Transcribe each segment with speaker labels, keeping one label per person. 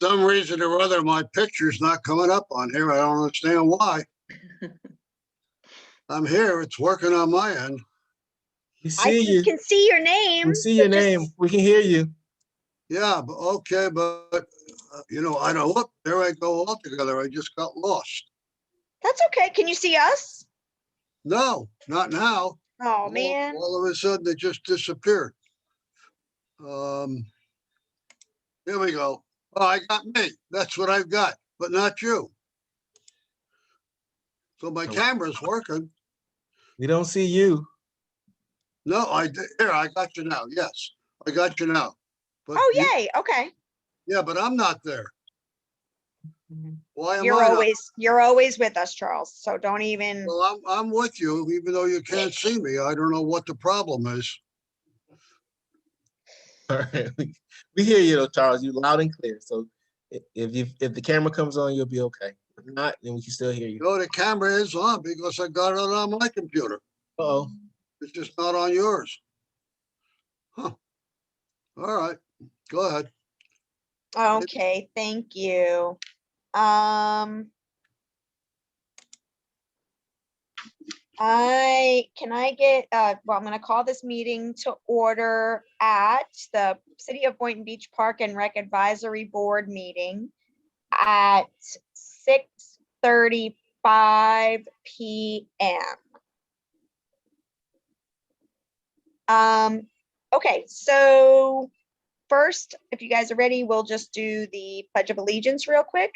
Speaker 1: some reason or other, my picture's not coming up on here. I don't understand why. I'm here. It's working on my end.
Speaker 2: We
Speaker 3: I
Speaker 2: see you.
Speaker 3: can see your name.
Speaker 2: We see your
Speaker 3: but just-
Speaker 2: name. We can hear you.
Speaker 1: Yeah, but okay, but you know, I don't look. There I go altogether. I just got lost.
Speaker 3: That's okay. Can you see us?
Speaker 1: No, not now.
Speaker 3: Oh, man.
Speaker 1: All of a sudden, it just disappeared. Here we go. Oh, I got me. That's what I've got, but not you. So my camera's working.
Speaker 2: We don't see you.
Speaker 1: No, here, I got you now. Yes, I got you now. But
Speaker 3: Oh, yay. Okay.
Speaker 1: yeah, but I'm not there. Why am
Speaker 3: You're
Speaker 1: I not?
Speaker 3: you're always with us, Charles. So don't even.
Speaker 1: Well, I'm with you, even though you can't see me. I don't know what the problem is.
Speaker 2: All right. We hear you though, Charles. You loud and clear. So if the camera comes on, you'll be okay. If not, then we can still hear you.
Speaker 1: No, the camera is on because I got it on my computer.
Speaker 2: Uh-oh.
Speaker 1: It's just not on yours. Huh. All right, go ahead.
Speaker 3: Okay. Thank you. Can I get, well, I'm going to call this meeting to order at the City of Boynton Beach Park and Rec Advisory Board meeting at 6:35 p.m. Okay, so first, if you guys are ready, we'll just do the Pledge of Allegiance real quick.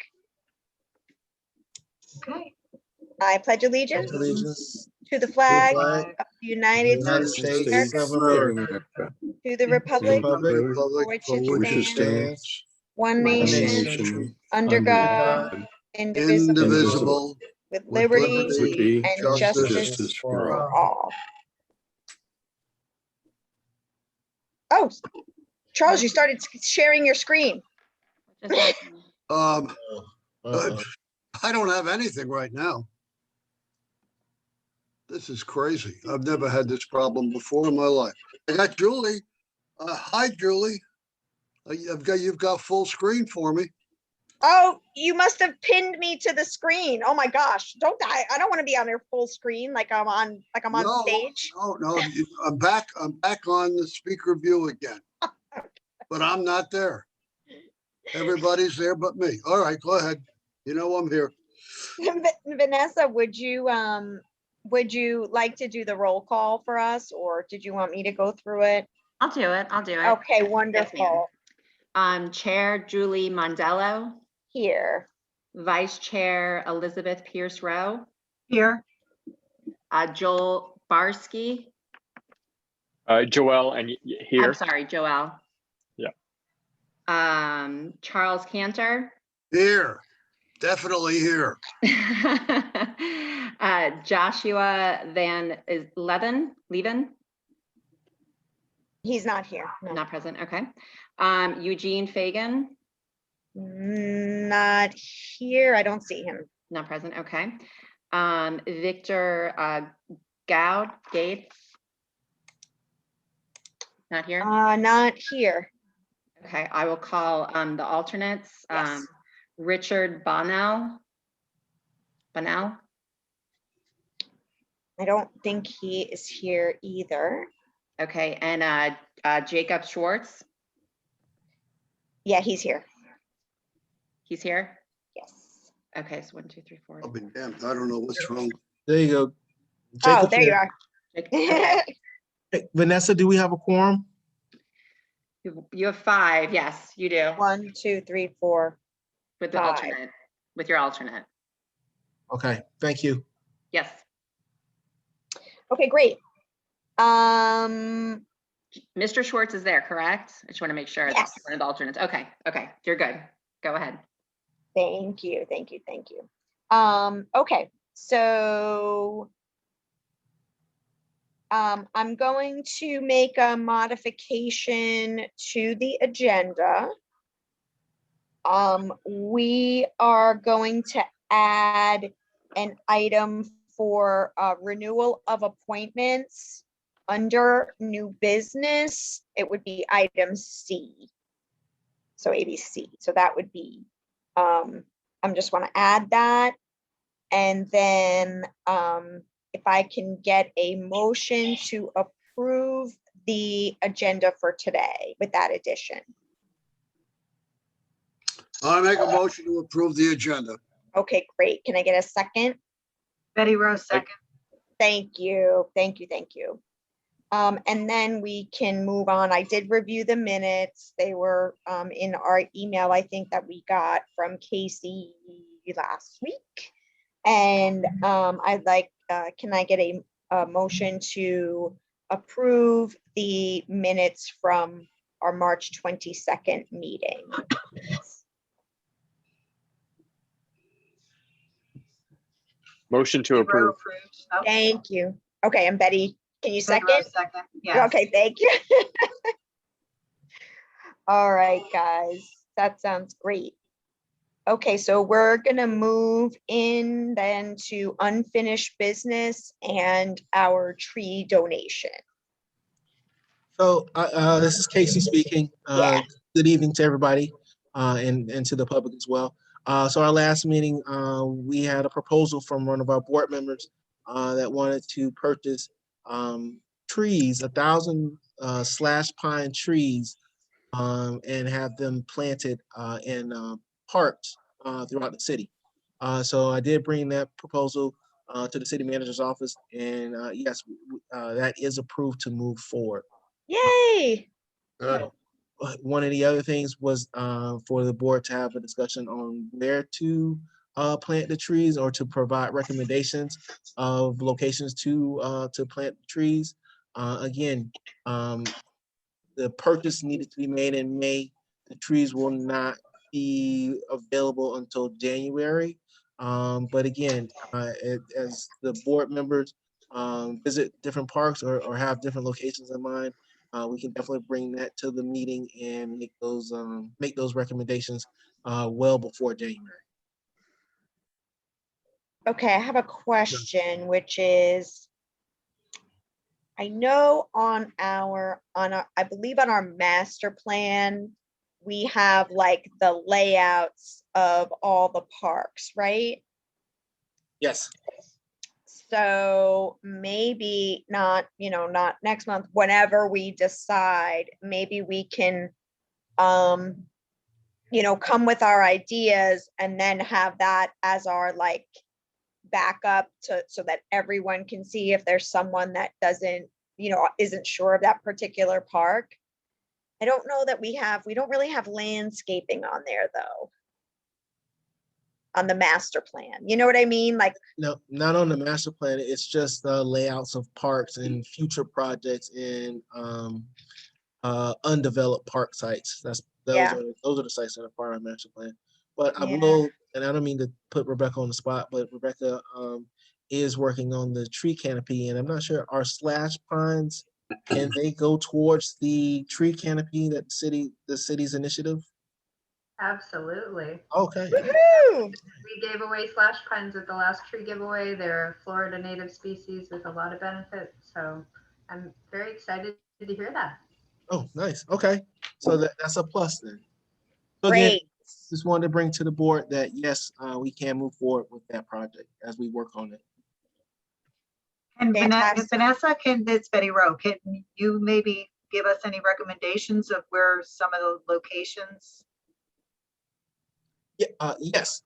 Speaker 4: Okay.
Speaker 3: I pledge allegiance
Speaker 2: Allegiance
Speaker 3: to the flag
Speaker 2: flag
Speaker 3: of the United
Speaker 2: United
Speaker 3: States
Speaker 2: States
Speaker 3: of
Speaker 2: of
Speaker 3: America,
Speaker 2: America,
Speaker 3: to the republic
Speaker 2: Republic
Speaker 3: for which it stands,
Speaker 2: stands
Speaker 3: one
Speaker 2: one
Speaker 3: nation,
Speaker 2: nation,
Speaker 3: under God,
Speaker 2: God,
Speaker 3: indivisible,
Speaker 1: Indivisible.
Speaker 3: with
Speaker 1: with
Speaker 3: liberty and
Speaker 1: justice
Speaker 3: justice
Speaker 2: for
Speaker 3: for
Speaker 2: all.
Speaker 3: all. Oh, Charles, you started sharing your screen.
Speaker 1: Um,
Speaker 2: Uh-oh.
Speaker 1: I don't have anything right now. This is crazy. I've never had this problem before in my life. I got Julie. Hi, Julie. You've got full screen for me.
Speaker 3: Oh, you must have pinned me to the screen. Oh my gosh. I don't want to be on your full screen like I'm on
Speaker 1: No,
Speaker 3: stage.
Speaker 1: No. I'm back on the speaker view again. But I'm not there. Everybody's there but me. All right, go ahead. You know I'm here.
Speaker 3: Vanessa, would you like to do the roll call for us, or did you want me to go through it?
Speaker 4: I'll do it. I'll do it.
Speaker 3: Okay, wonderful.
Speaker 4: Chair Julie Mondello,
Speaker 3: Here.
Speaker 4: Vice Chair Elizabeth Pierce Rowe,
Speaker 5: Here.
Speaker 4: Joel Barsky.
Speaker 6: Joel and here.
Speaker 4: I'm sorry, Joel.
Speaker 6: Yeah.
Speaker 4: Charles Cantor.
Speaker 1: Here. Definitely here.
Speaker 4: Joshua Van Leven.
Speaker 3: He's not here. No.
Speaker 4: Not present. Okay. Eugene Fagan.
Speaker 3: Not here. I don't see him.
Speaker 4: Not present. Okay. Victor Gates. Not here.
Speaker 3: Not here.
Speaker 4: Okay. I will call the alternates.
Speaker 3: Yes.
Speaker 4: Richard Bonnell.
Speaker 3: I don't think he is here either.
Speaker 4: Okay. And Jacob Schwartz.
Speaker 3: Yeah, he's here.
Speaker 4: He's here.
Speaker 3: Yes.
Speaker 4: Okay. So 1, 2, 3, 4.
Speaker 1: I'll be damned. I don't know what's wrong.
Speaker 2: There you go.
Speaker 3: Oh,
Speaker 2: Jacob
Speaker 3: there you
Speaker 2: here.
Speaker 3: are.
Speaker 4: Okay.
Speaker 2: Hey, Vanessa, do we have a quorum?
Speaker 4: You have 5. Yes, you do.
Speaker 3: 1, 2, 3, 4.
Speaker 4: With the
Speaker 3: 5.
Speaker 4: alternate. With your alternate.
Speaker 2: Okay, thank you.
Speaker 4: Yes.
Speaker 3: Okay, great.
Speaker 4: Mr. Schwartz is there, correct? I just want to make sure.
Speaker 3: Yes.
Speaker 4: That's one of the alternates. Okay. Okay. You're good. Go ahead.
Speaker 3: Thank you. Okay, so I'm going to make a modification to the agenda. We are going to add an item for renewal of appointments under new business. It would be item C. So ABC, so that would be, I'm just want to add that. And then if I can get a motion to approve the agenda for today with that addition.
Speaker 1: I make a motion to approve the agenda.
Speaker 3: Okay, great. Can I get a second?
Speaker 5: Betty Rose, second.
Speaker 3: Thank you, thank you, thank you. And then we can move on. I did review the minutes. They were in our email, I think that we got from Casey last week. And I'd like, can I get a motion to approve the minutes from our March 22nd meeting?
Speaker 6: Motion to
Speaker 5: Betty
Speaker 6: approve.
Speaker 5: Rowe approved. Oh,
Speaker 3: Thank you. Okay, and Betty, can you
Speaker 5: Betty
Speaker 3: second?
Speaker 5: Rose, second. Yes.
Speaker 3: Okay, thank you. All right, guys, that sounds great. Okay, so we're gonna move in then to unfinished business and our tree donation.
Speaker 2: So this is Casey speaking.
Speaker 3: Yeah.
Speaker 2: Good evening to everybody and to the public as well. So our last meeting, we had a proposal from one of our board members that wanted to purchase trees, 1,000 slash pine trees, and have them planted in parks throughout the city. So I did bring that proposal to the city manager's office, and yes, that is approved to move forward.
Speaker 3: Yay.
Speaker 2: One of the other things was for the board to have a discussion on where to plant the trees or to provide recommendations of locations to plant trees. Again, the purchase needed to be made in May. The trees will not be available until January. But again, as the board members visit different parks or have different locations in mind, we can definitely bring that to the meeting and make those recommendations well before January.
Speaker 3: Okay, I have a question, which is, I know on our, I believe on our master plan, we have like the layouts of all the parks, right?
Speaker 2: Yes.
Speaker 3: So maybe not, not next month, whenever we decide, maybe we can, come with our ideas and then have that as our like backup so that everyone can see if there's someone that doesn't, isn't sure of that particular park. I don't know that we don't really have landscaping on there though. On the master plan, you know what I mean? Like,
Speaker 2: No, not on the master plan. It's just layouts of parks and future projects in undeveloped park sites. Those
Speaker 3: Yeah.
Speaker 2: are the sites that are part of our master plan. But I
Speaker 3: Yeah.
Speaker 2: will, and I don't mean to put Rebecca on the spot, but Rebecca is working on the tree canopy, and I'm not sure, are slash pines, can they go towards the tree canopy that the city's initiative?
Speaker 7: Absolutely.
Speaker 2: Okay.
Speaker 3: woohoo!
Speaker 7: We gave away slash pines at the last tree giveaway. They're a Florida native species with a lot of benefits. So I'm very excited to hear that.
Speaker 2: Oh, nice. Okay. So that's a plus then. So again,
Speaker 3: Great.
Speaker 2: just wanted to bring to the board that yes, we can move forward with that project as we work on it.
Speaker 5: And
Speaker 3: Fantastic.
Speaker 5: Vanessa, it's Betty Rowe. Can you maybe give us any recommendations of where some of the locations?
Speaker 2: Yeah, yes.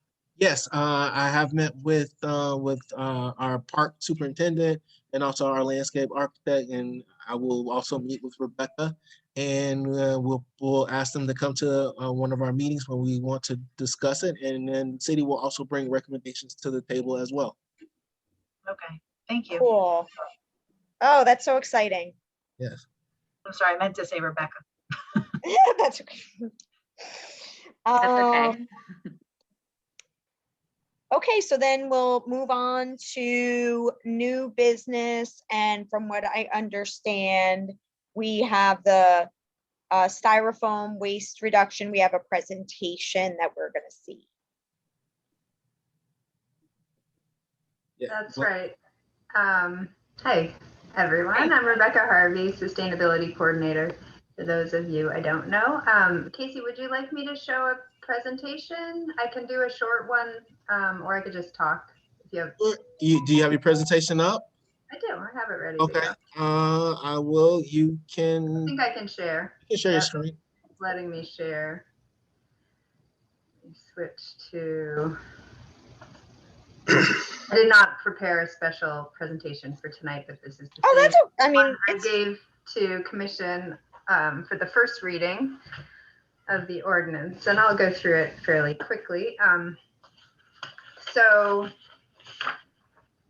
Speaker 2: I have met with our park superintendent and also our landscape architect, and I will also meet with Rebecca, and we'll ask them to come to one of our meetings when we want to discuss it, and then the city will also bring recommendations to the table as well.
Speaker 5: Okay, thank you.
Speaker 3: Cool. Oh, that's so exciting.
Speaker 2: Yes.
Speaker 5: I'm sorry, I meant to say Rebecca.
Speaker 3: Yeah, that's okay.
Speaker 4: That's okay.
Speaker 3: Okay, so then we'll move on to new business. And from what I understand, we have the styrofoam waste reduction. We have a presentation that we're going to see.
Speaker 2: Yeah.
Speaker 7: That's right. Hey, everyone. I'm Rebecca Harvey, Sustainability Coordinator. For those of you I don't know, Casey, would you like me to show a presentation? I can do a short one, or I could just talk. If you have,
Speaker 2: Do you have your presentation up?
Speaker 7: I do. I have it ready to
Speaker 2: Okay.
Speaker 7: go.
Speaker 2: I will. You
Speaker 7: I
Speaker 2: can,
Speaker 7: think I can share.
Speaker 2: share your
Speaker 7: Yep,
Speaker 2: screen.
Speaker 7: it's letting me share. Switch to. I did not prepare a special presentation for tonight, but this is the
Speaker 3: Oh,
Speaker 7: same
Speaker 3: that's, I mean,
Speaker 7: one I
Speaker 3: it's,
Speaker 7: gave to commission for the first reading of the ordinance, and I'll go through it fairly quickly. So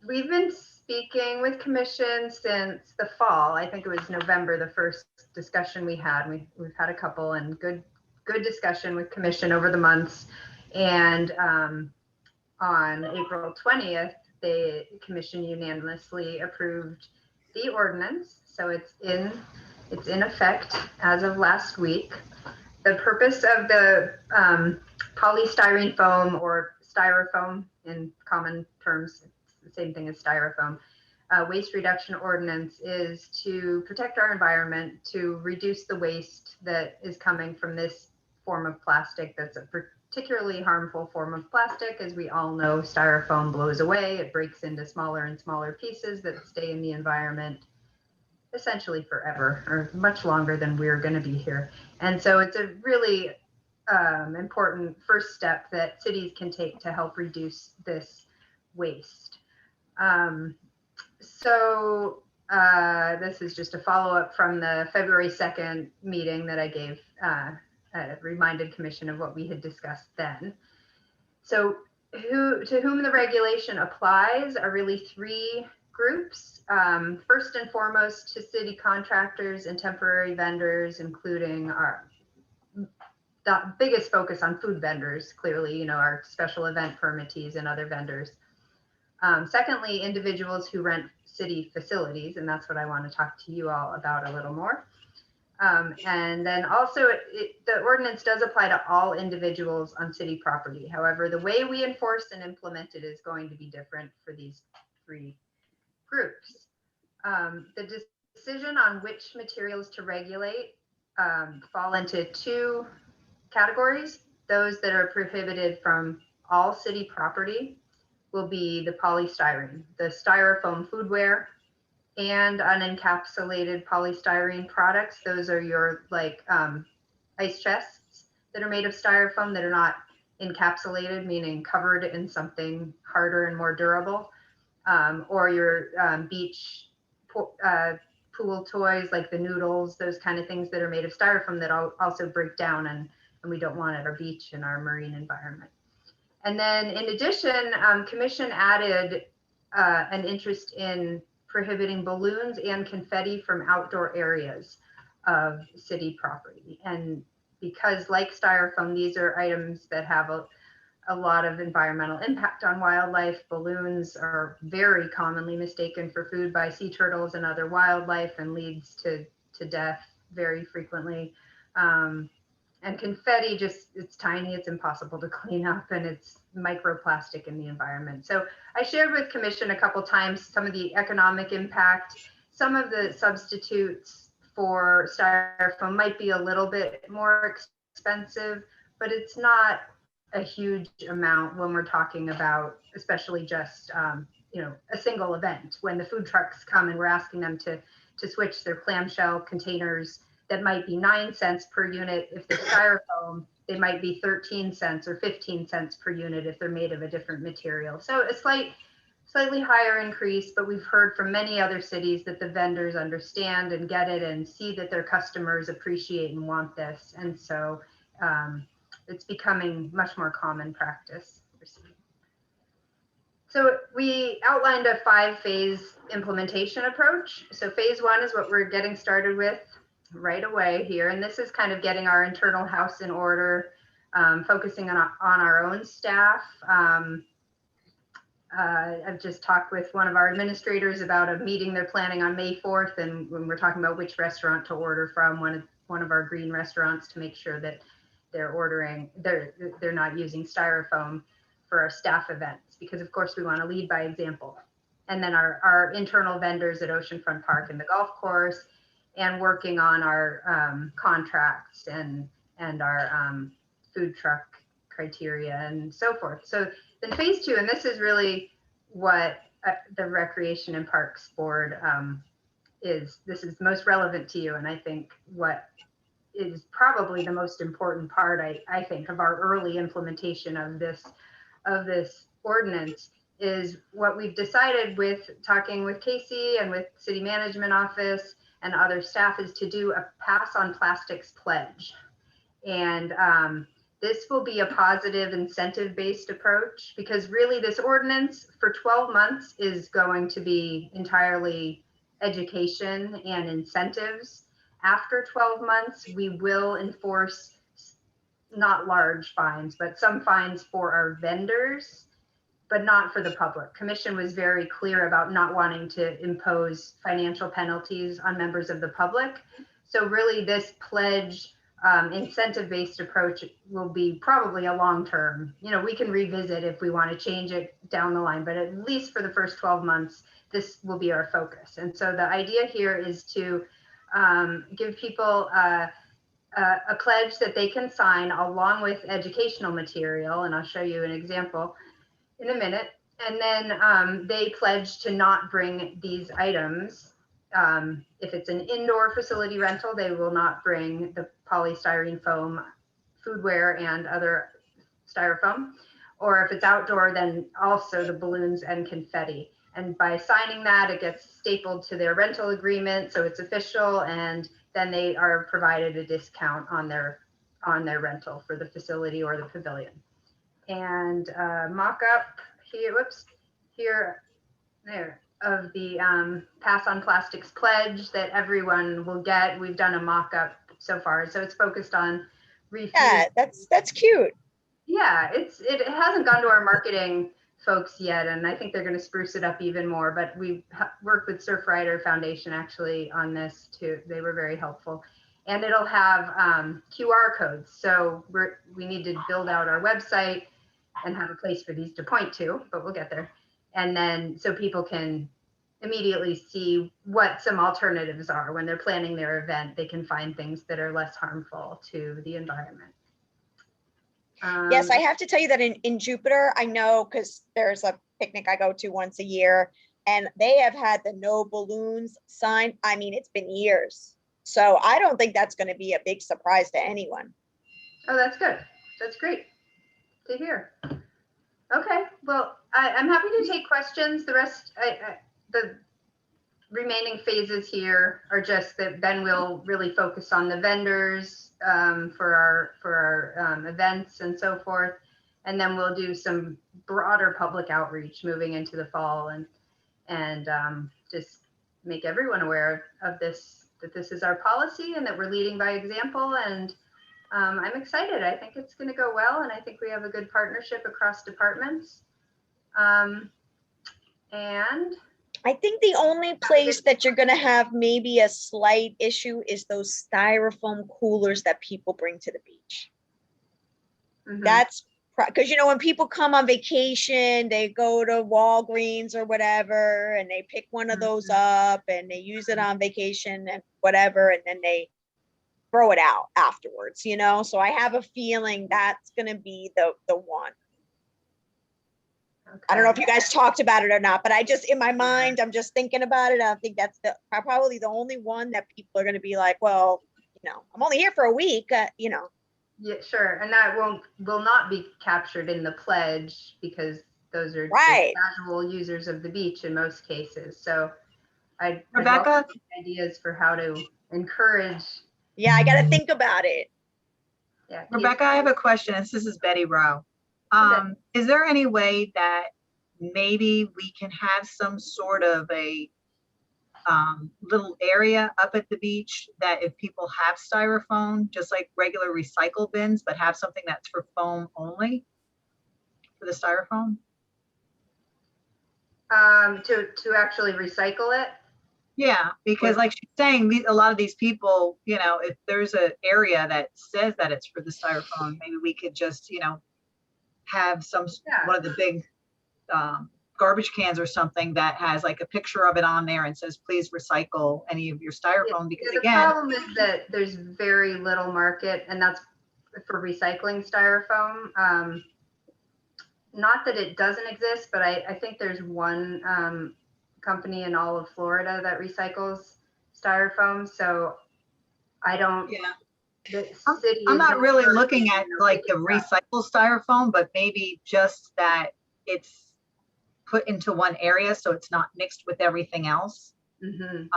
Speaker 7: we've been speaking with commission since the fall. I think it was November, the first discussion we had. We've had a couple and good discussion with commission over the months. And on April 20th, the commission unanimously approved the ordinance. So it's in effect as of last week. The purpose of the polystyrene foam, or styrofoam in common terms, it's the same thing as styrofoam, waste reduction ordinance is to protect our environment, to reduce the waste that is coming from this form of plastic that's a particularly harmful form of plastic. As we all know, styrofoam blows away. It breaks into smaller and smaller pieces that stay in the environment essentially forever, or much longer than we're going to be here. And so it's a really important first step that cities can take to help reduce this waste. This is just a follow-up from the February 2nd meeting that I gave, reminded commission of what we had discussed then. So to whom the regulation applies are really three groups. First and foremost, to city contractors and temporary vendors, including the biggest focus on food vendors, clearly, our special event permittees and other vendors. Secondly, individuals who rent city facilities, and that's what I want to talk to you all about a little more. And then also the ordinance does apply to all individuals on city property. However, the way we enforce and implement it is going to be different for these three groups. The decision on which materials to regulate fall into two categories. Those that are prohibited from all city property will be the polystyrene, the styrofoam foodware, and unencapsulated polystyrene products. Those are your ice chests that are made of styrofoam that are not encapsulated, meaning covered in something harder and more durable, or your beach pool toys like the noodles, those kind of things that are made of styrofoam that also break down and we don't want at our beach and our marine environment. And then in addition, commission added an interest in prohibiting balloons and confetti from outdoor areas of city property. And because like styrofoam, these are items that have a lot of environmental impact on wildlife. Balloons are very commonly mistaken for food by sea turtles and other wildlife and leads to death very frequently. And confetti it's tiny, it's impossible to clean up, and it's microplastic in the environment. So I shared with commission a couple times some of the economic impact. Some of the substitutes for styrofoam might be a little bit more expensive, but it's not a huge amount when we're talking about, especially just a single event. When the food trucks come and we're asking them to switch their clamshell containers, that might be 9 cents per unit. If they're styrofoam, they might be 13 cents or 15 cents per unit if they're made of a different material. So a slightly higher increase, but we've heard from many other cities that the vendors understand and get it and see that their customers appreciate and want this. And so it's becoming much more common practice. So we outlined a 5-phase implementation approach. So phase 1 is what we're getting started with right away here. And this is kind of getting our internal house in order, focusing on our own staff. I've just talked with one of our administrators about a meeting they're planning on May 4th. And when we're talking about which restaurant to order from, one of our green restaurants, to make sure that they're not using styrofoam for our staff events, because of course we want to lead by example. And then our internal vendors at Oceanfront Park and the golf course, and working on our contracts and our food truck criteria and so forth. So then phase 2, and this is really what the Recreation and Parks Board this is most relevant to you, and I think what is probably the most important part, I think, of our early implementation of this ordinance is what we've decided with talking with Casey and with City Management Office and other staff is to do a Pass on Plastics pledge. And this will be a positive incentive-based approach, because really this ordinance for 12 months is going to be entirely education and incentives. After 12 months, we will enforce not large fines, but some fines for our vendors, but not for the public. Commission was very clear about not wanting to impose financial penalties on members of the public. So really this pledge incentive-based approach will be probably a long-term, we can revisit if we want to change it down the line, but at least for the first 12 months, this will be our focus. And so the idea here is to give people a pledge that they can sign along with educational material. And I'll show you an example in a minute. And then they pledge to not bring these items. If it's an indoor facility rental, they will not bring the polystyrene foam, foodware, and other styrofoam. Or if it's outdoor, then also the balloons and confetti. And by signing that, it gets stapled to their rental agreement, so it's official, and then they are provided a discount on their rental for the facility or the pavilion. And mock-up here, there, of the Pass on Plastics pledge that everyone will get. We've done a mock-up so far, so it's focused on refuse.
Speaker 3: Yeah, that's cute.
Speaker 7: Yeah, it hasn't gone to our marketing folks yet, and I think they're going to spruce it up even more, but we worked with Surfrider Foundation actually on this too. They were very helpful, and it'll have QR codes, so we need to build out our website and have a place for these to point to, but we'll get there. And then so people can immediately see what some alternatives are when they're planning their event. They can find things that are less harmful to the environment.
Speaker 3: Yes, I have to tell you that in Jupiter, I know, because there's a picnic I go to once a year, and they have had the no balloons sign. I mean, it's been years. So I don't think that's going to be a big surprise to anyone.
Speaker 7: Oh, that's good. That's great to hear. Okay, well, I'm happy to take questions. The rest, the remaining phases here are just that then we'll really focus on the vendors for our events and so forth. And then we'll do some broader public outreach moving into the fall and just make everyone aware of this, that this is our policy and that we're leading by example. And I'm excited. I think it's going to go well. And I think we have a good partnership across departments. And
Speaker 3: I think the only place that you're going to have maybe a slight issue is those styrofoam coolers that people bring to the beach. That's because, when people come on vacation, they go to Walgreens or whatever, and they pick one of those up and they use it on vacation and whatever, and then they throw it out afterwards, So I have a feeling that's going to be the one. Okay. I don't know if you guys talked about it or not, but I just, in my mind, I'm just thinking about it. I think that's probably the only one that people are going to be like, well, I'm only here for a week, Yeah,
Speaker 7: sure. And that will not be captured in the pledge because those are
Speaker 3: right.
Speaker 7: casual users of the beach in most cases. So
Speaker 5: Rebecca,
Speaker 7: ideas for how to encourage.
Speaker 3: Yeah, I got to think about it.
Speaker 7: Yeah,
Speaker 5: Rebecca, I have a question. This is Betty Rowe. Is there any way that maybe we can have some sort of a little area up at the beach that if people have styrofoam, just like regular recycle bins, but have something that's for foam only for the styrofoam?
Speaker 7: To actually recycle it?
Speaker 5: Yeah, because like she's saying, a lot of these people, if there's an area that says that it's for the styrofoam, maybe we could just, have one of the big garbage cans or something that has like a picture of it on there and says, please recycle any of your styrofoam, because
Speaker 7: The
Speaker 5: again,
Speaker 7: problem is that there's very little market, and that's for recycling styrofoam. Not that it doesn't exist, but I think there's one company in all of Florida that recycles styrofoam. So I don't.
Speaker 5: yeah,
Speaker 7: The city
Speaker 5: I'm
Speaker 7: is
Speaker 5: not really
Speaker 7: encouraging,
Speaker 5: looking at like the
Speaker 7: picking up.
Speaker 5: recycled styrofoam, but maybe just that it's put into one area so it's not mixed with everything else.
Speaker 7: Mhm.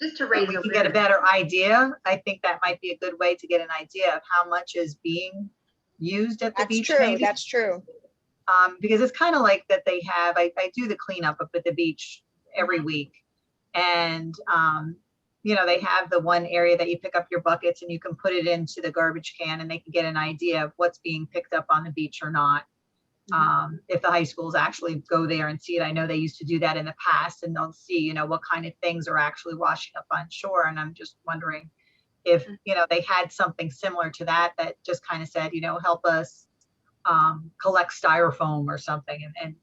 Speaker 7: Just to
Speaker 5: If
Speaker 7: raise
Speaker 5: we can
Speaker 7: awareness.
Speaker 5: get a better idea, I think that might be a good way to get an idea of how much is being used at the
Speaker 3: That's
Speaker 5: beach.
Speaker 3: true.
Speaker 5: Maybe.
Speaker 3: That's true.
Speaker 5: Because it's kind of like that they have, I do the cleanup up at the beach every week. And, you know, they have the one area that you pick up your buckets and you can put it into the garbage can and they can get an idea of what's being picked up on the beach or not. If the high schools actually go there and see it. I know they used to do that in the past, and they'll see, you know, what kind of things are actually washing up on shore. And I'm just wondering if, you know, they had something similar to that, that just kind of said, you know, help us collect styrofoam or something, and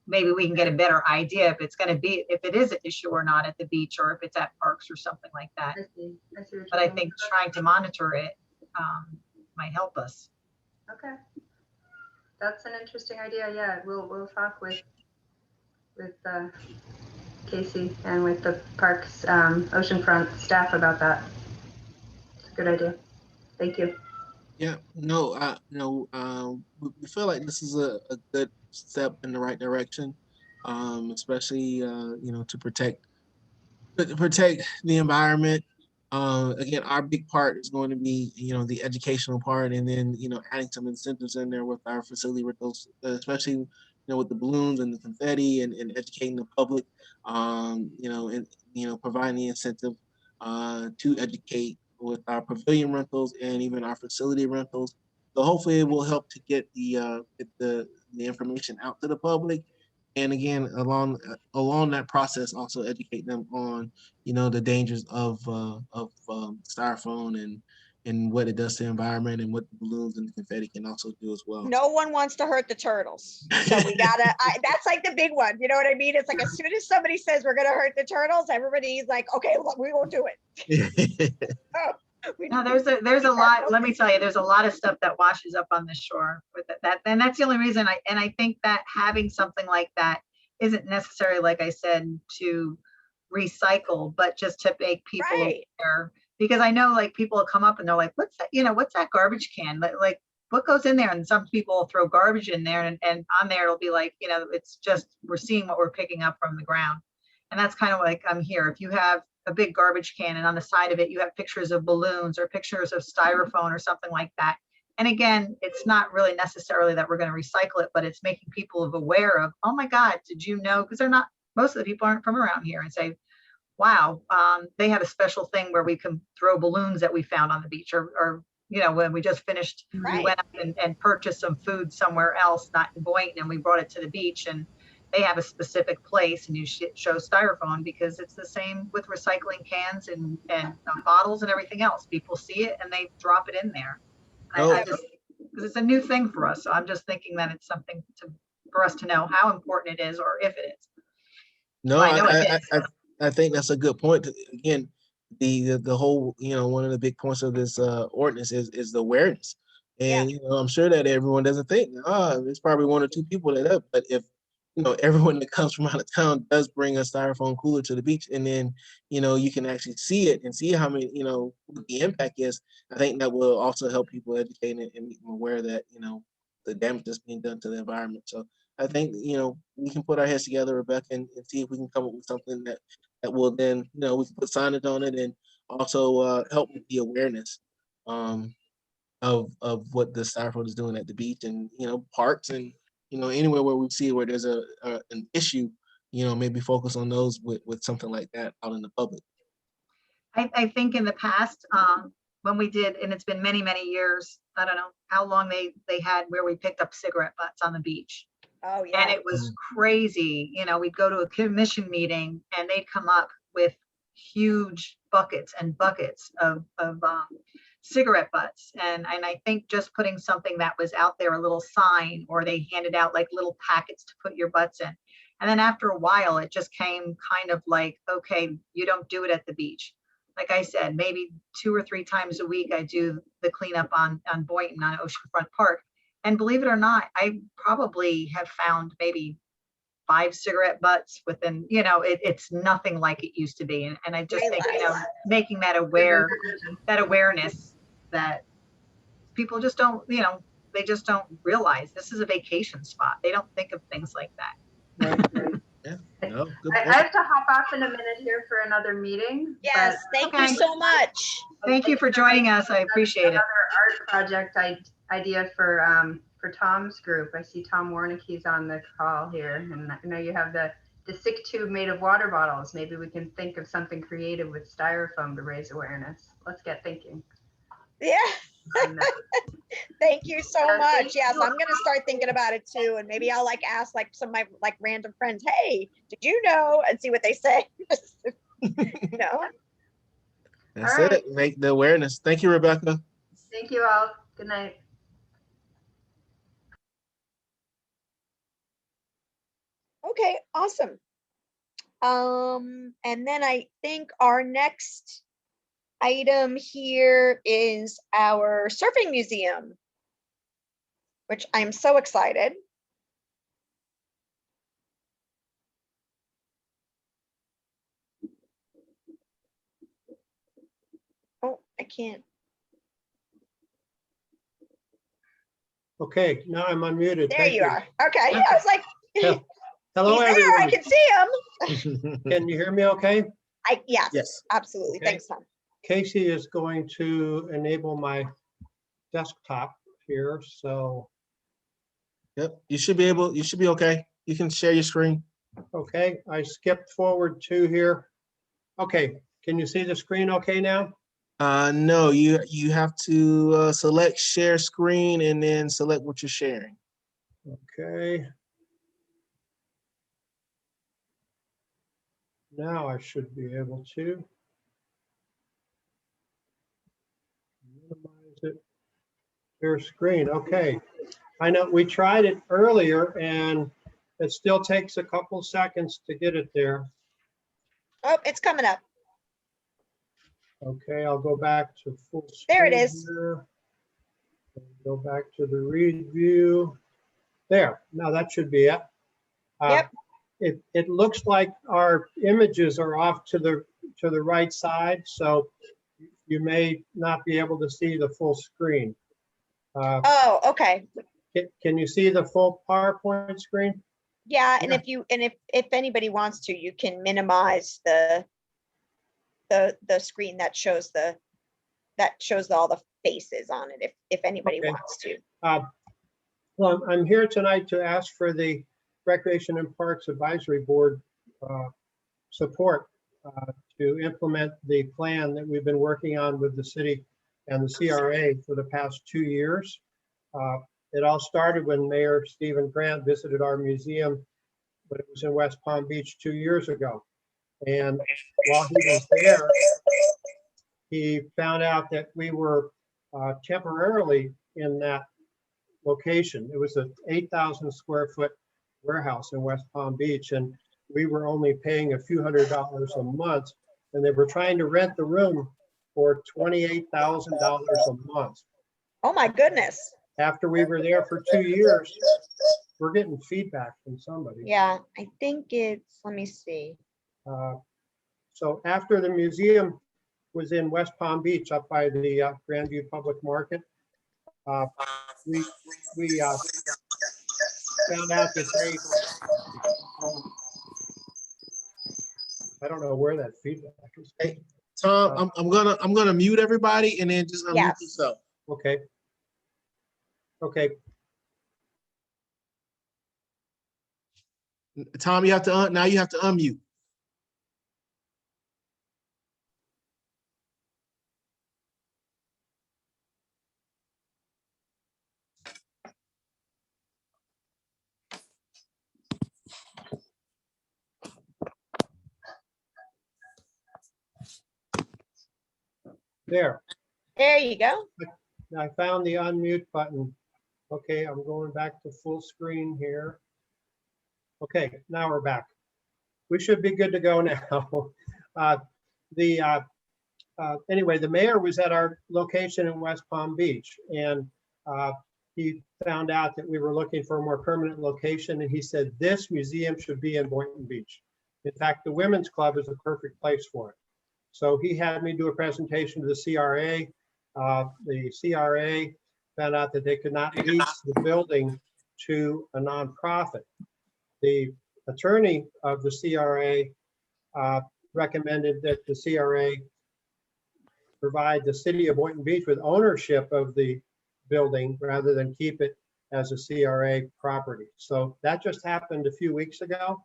Speaker 5: maybe we can get a better idea if it's going to be, if it is an issue or not at the beach, or if it's at parks or something like that.
Speaker 7: I see what you're
Speaker 5: But I
Speaker 7: saying.
Speaker 5: think trying to monitor it might help us.
Speaker 7: Okay. That's an interesting idea. Yeah, we'll talk with Casey and with the parks oceanfront staff about that. It's a good idea. Thank you.
Speaker 2: Yeah, no, we feel like this is a good step in the right direction, especially to protect the environment. Again, our big part is going to be the educational part, and then adding some incentives in there with our facility rentals, especially with the balloons and the confetti, and educating the public, and providing the incentive to educate with our pavilion rentals and even our facility rentals. So hopefully it will help to get the information out to the public, and again along that process also educate them on the dangers of styrofoam and what it does to the environment, and what the balloons and the confetti can also do as well.
Speaker 3: No one wants to hurt the turtles. So we gotta, that's like the big one. You know what I mean? It's like as soon as somebody says we're gonna hurt the turtles, everybody's like, okay, look, we won't do it.
Speaker 5: No, there's a lot, let me tell you, there's a lot of stuff that washes up on the shore with that. And that's the only reason I think that having something like that isn't necessarily, like I said, to recycle, but just to make people aware. Because I know like people will come up and they're like, what's that, what's that garbage can? Like what goes in there? And some people throw garbage in there, and on there it'll be like, it's just, we're seeing what we're picking up from the ground. And that's kind of like, I'm here. If you have a big garbage can and on the side of it, you have pictures of balloons or pictures of styrofoam or something like that. And again, it's not really necessarily that we're going to recycle it, but it's making people aware of, oh my God, did you know? Because most of the people aren't from around here, and say, wow, they have a special thing where we can throw balloons that we found on the beach, or when we just finished, we went up and purchased some food somewhere else, not in Boynton, and we brought it to the beach, and they have a specific place, and you show styrofoam, because it's the same with recycling cans and bottles and everything else. People see it and they drop it in there. Because it's a new thing for us. So I'm just thinking that it's something for us to know how important it is, or if it is.
Speaker 2: No,
Speaker 5: well, I know it is.
Speaker 2: I think that's a good point. Again, the whole, one of the big points of this ordinance is the awareness. And I'm sure that everyone doesn't think, there's probably one or two people that up, but if everyone that comes from out of town does bring a styrofoam cooler to the beach, and then you can actually see it and see how many, what the impact is, I think that will also help people educate and make them aware that the damage that's being done to the environment. So I think we can put our heads together, Rebecca, and see if we can come up with something that will then we can put signage on it, and also help with the awareness of what the styrofoam is doing at the beach, and parks, and anywhere where we see where there's an issue, maybe focus on those with something like that out in the public.
Speaker 5: I think in the past, when we did, and it's been many, many years, I don't know how long they had where we picked up cigarette butts on the beach.
Speaker 3: Oh yeah.
Speaker 5: And it was crazy. We'd go to a commission meeting and they'd come up with huge buckets and buckets of cigarette butts. And I think just putting something that was out there, a little sign, or they handed out like little packets to put your butts in. And then after a while, it just came kind of like, okay, you don't do it at the beach. Like I said, maybe 2 or 3 times a week, I do the cleanup on Boynton on Oceanfront Park. And believe it or not, I probably have found maybe 5 cigarette butts within, it's nothing like it used to be. And I just think, making that awareness that people just don't, they just don't realize this is a vacation spot. They don't think of things like that.
Speaker 2: Yeah. No, good
Speaker 7: I
Speaker 2: point.
Speaker 7: have to hop off in a minute here for another meeting.
Speaker 3: Yes, thank you
Speaker 5: Okay.
Speaker 3: so much.
Speaker 5: Thank you for joining us. I appreciate it.
Speaker 7: Another art project idea for Tom's group. I see Tom Warnicki's on the call here, and I know you have the sick tube made of water bottles. Maybe we can think of something creative with styrofoam to raise awareness. Let's get thinking.
Speaker 3: Yeah.
Speaker 7: on that.
Speaker 3: Thank you so
Speaker 7: Yeah,
Speaker 3: much.
Speaker 7: thank
Speaker 3: Yes,
Speaker 7: you.
Speaker 3: I'm gonna start thinking about it too, and maybe I'll ask some of my random friends, hey, did you know? And see what they say. No.
Speaker 2: That's
Speaker 7: All right.
Speaker 2: it. Make the awareness. Thank you, Rebecca.
Speaker 7: Thank you all. Good night.
Speaker 3: Okay, awesome. And then I think our next item here is our surfing museum, which I'm so excited. Oh, I can't.
Speaker 8: Okay, now I'm unmuted.
Speaker 3: There
Speaker 8: Thank
Speaker 3: you are. Okay, I was like,
Speaker 8: Yeah. Hello,
Speaker 3: he's there, I
Speaker 8: everyone.
Speaker 3: can see him.
Speaker 8: Can you hear me okay?
Speaker 3: Yes,
Speaker 2: Yes.
Speaker 3: absolutely.
Speaker 8: Okay.
Speaker 3: Thanks, Tom.
Speaker 8: Casey is going to enable my desktop here, so,
Speaker 2: Yep. You should be okay. You can share your screen.
Speaker 8: okay, I skipped forward to here. Okay, can you see the screen okay now?
Speaker 2: No, you have to select share screen and then select what you're sharing.
Speaker 8: Okay. Now I should be able to minimize it. Share screen, okay. I know we tried it earlier and it still takes a couple seconds to get it there.
Speaker 3: Oh, it's coming up.
Speaker 8: Okay, I'll go back to full screen.
Speaker 3: There it is.
Speaker 8: Here. Go back to the read view. There, now that should be it.
Speaker 3: Yep.
Speaker 8: It looks like our images are off to the right side, so you may not be able to see the full screen.
Speaker 3: Oh, okay.
Speaker 8: Can you see the full PowerPoint screen?
Speaker 3: Yeah, and
Speaker 8: Yeah.
Speaker 3: if anybody wants to, you can minimize the screen that shows all the faces on it if anybody
Speaker 8: Okay.
Speaker 3: wants to.
Speaker 8: Well, I'm here tonight to ask for the Recreation and Parks Advisory Board support to implement the plan that we've been working on with the city and the CRA for the past 2 years. It all started when Mayor Stephen Grant visited our museum when it was in West Palm Beach 2 years ago. And while he was there, he found out that we were temporarily in that location. It was an 8,000 square foot warehouse in West Palm Beach, and we were only paying a few $100s a month, and they were trying to rent the room for $28,000 a month.
Speaker 3: Oh my goodness.
Speaker 8: After we were there for 2 years, we're getting feedback from somebody.
Speaker 3: Yeah, I think it's, let me see.
Speaker 8: So after the museum was in West Palm Beach up by the Grandview Public Market, we found out that they, I don't know where that feedback is.
Speaker 2: Hey, Tom, I'm gonna mute everybody and then just unmute
Speaker 3: Yes.
Speaker 2: yourself.
Speaker 8: Okay. Okay,
Speaker 2: Tom, you have to now you have to unmute.
Speaker 8: there.
Speaker 3: There you go.
Speaker 8: I found the unmute button. Okay, I'm going back to full screen here. Okay, now we're back. We should be good to go now. Anyway, the mayor was at our location in West Palm Beach, and he found out that we were looking for a more permanent location, and he said this museum should be in Boynton Beach. In fact, the Women's Club is a perfect place for it. So he had me do a presentation to the CRA. The CRA found out that they could not lease the building to a nonprofit. The attorney of the CRA recommended that the CRA provide the city of Boynton Beach with ownership of the building rather than keep it as a CRA property. So that just happened a few weeks ago.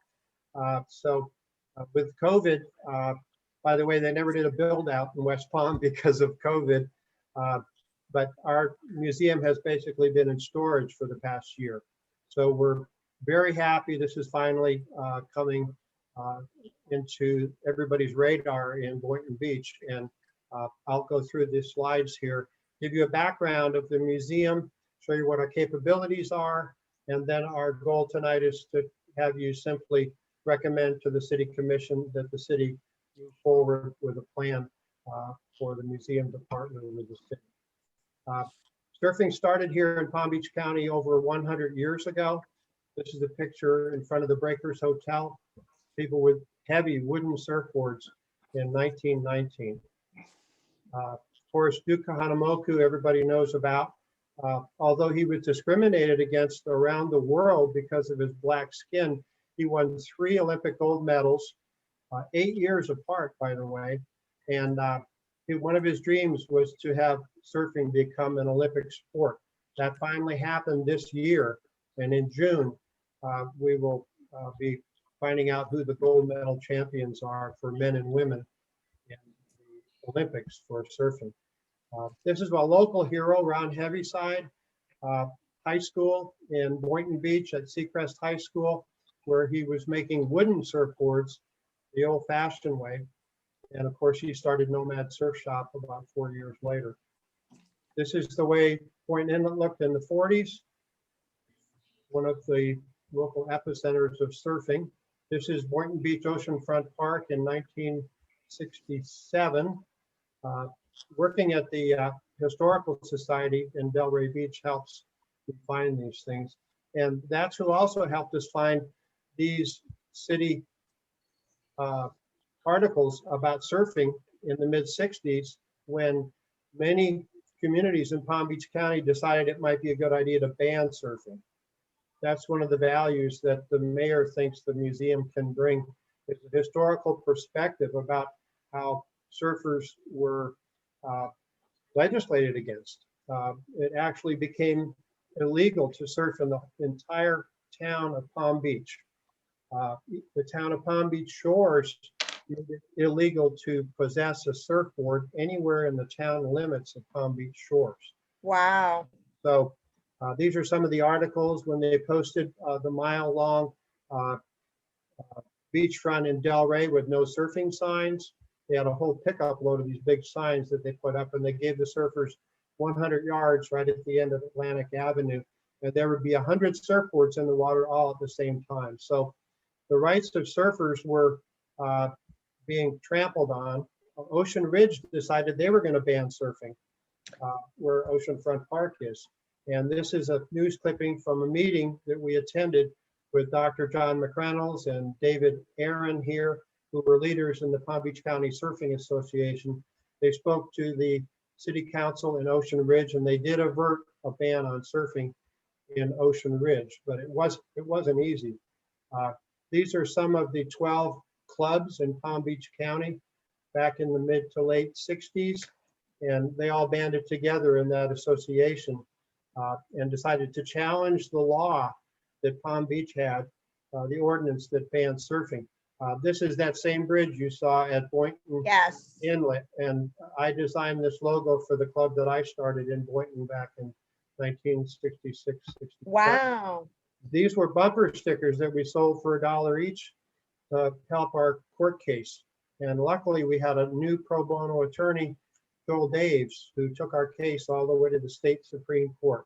Speaker 8: With COVID, by the way, they never did a build out in West Palm because of COVID. But our museum has basically been in storage for the past year. So we're very happy this is finally coming into everybody's radar in Boynton Beach. And I'll go through the slides here, give you a background of the museum, show you what our capabilities are, and then our goal tonight is to have you simply recommend to the City Commission that the city move forward with a plan for the museum to partner with the city. Surfing started here in Palm Beach County over 100 years ago. This is a picture in front of the Breakers Hotel, people with heavy wooden surfboards in 1919. Of course, Duke Kahanamoku, everybody knows about. Although he was discriminated against around the world because of his black skin, he won 3 Olympic gold medals, 8 years apart, by the way. And one of his dreams was to have surfing become an Olympic sport. That finally happened this year. And in June, we will be finding out who the gold medal champions are for men and women in the Olympics for surfing. This is a local hero, Ron Heaviside, high school in Boynton Beach at Seacrest High School, where he was making wooden surfboards the old-fashioned way. And of course, he started Nomad Surf Shop about 4 years later. This is the way Boynton Inlet looked in the 40s, one of the local epicenters of surfing. This is Boynton Beach Oceanfront Park in 1967. Working at the Historical Society in Delray Beach helps to find these things. And that's who also helped us find these city articles about surfing in the mid-60s, when many communities in Palm Beach County decided it might be a good idea to ban surfing. That's one of the values that the mayor thinks the museum can bring, is a historical perspective about how surfers were legislated against. It actually became illegal to surf in the entire town of Palm Beach. The town of Palm Beach shores made it illegal to possess a surfboard anywhere in the town limits of Palm Beach shores.
Speaker 3: Wow.
Speaker 8: So these are some of the articles when they posted the mile-long beachfront in Delray with no surfing signs. They had a whole pickup load of these big signs that they put up, and they gave the surfers 100 yards right at the end of Atlantic Avenue. And there would be 100 surfboards in the water all at the same time. So the rights of surfers were being trampled on. Ocean Ridge decided they were going to ban surfing where Oceanfront Park is. And this is a news clipping from a meeting that we attended with Dr. John McReynolds and David Aaron here, who were leaders in the Palm Beach County Surfing Association. They spoke to the city council in Ocean Ridge, and they did avert a ban on surfing in Ocean Ridge, but it wasn't easy. These are some of the 12 clubs in Palm Beach County back in the mid to late 60s, and they all banded together in that association and decided to challenge the law that Palm Beach had, the ordinance that banned surfing. This is that same bridge you saw at Boynton
Speaker 3: Yes.
Speaker 8: Inlet, and I designed this logo for the club that I started in Boynton back in 1966, 67.
Speaker 3: Wow.
Speaker 8: These were bumper stickers that we sold for $1 each to help our court case. And luckily we had a new pro bono attorney Joel Daves, who took our case all the way to the state Supreme Court.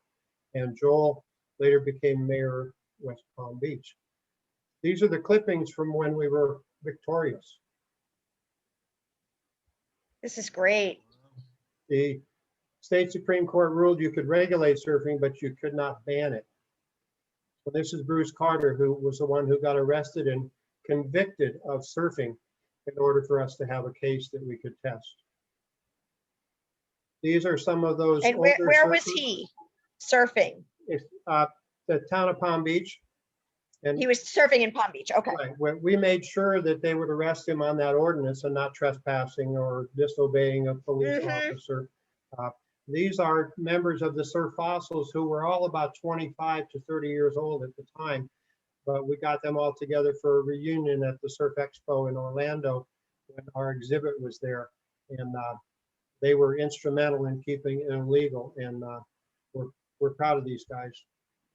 Speaker 8: And Joel later became mayor of West Palm Beach. These are the clippings from when we were victorious.
Speaker 3: This is great.
Speaker 8: The state Supreme Court ruled you could regulate surfing, but you could not ban it. So this is Bruce Carter, who was the one who got arrested and convicted of surfing in order for us to have a case that we could test. These are some of those
Speaker 3: And
Speaker 8: older
Speaker 3: where was
Speaker 8: surfers.
Speaker 3: he surfing?
Speaker 8: It's, the town of Palm Beach. And
Speaker 3: He was surfing in Palm Beach. Okay.
Speaker 8: right, we made sure that they would arrest him on that ordinance and not trespassing or disobeying a police
Speaker 3: Mhm.
Speaker 8: officer. These are members of the Surf Fossils who were all about 25 to 30 years old at the time, but we got them all together for a reunion at the Surf Expo in Orlando when our exhibit was there. And they were instrumental in keeping it illegal, and we're proud of these guys.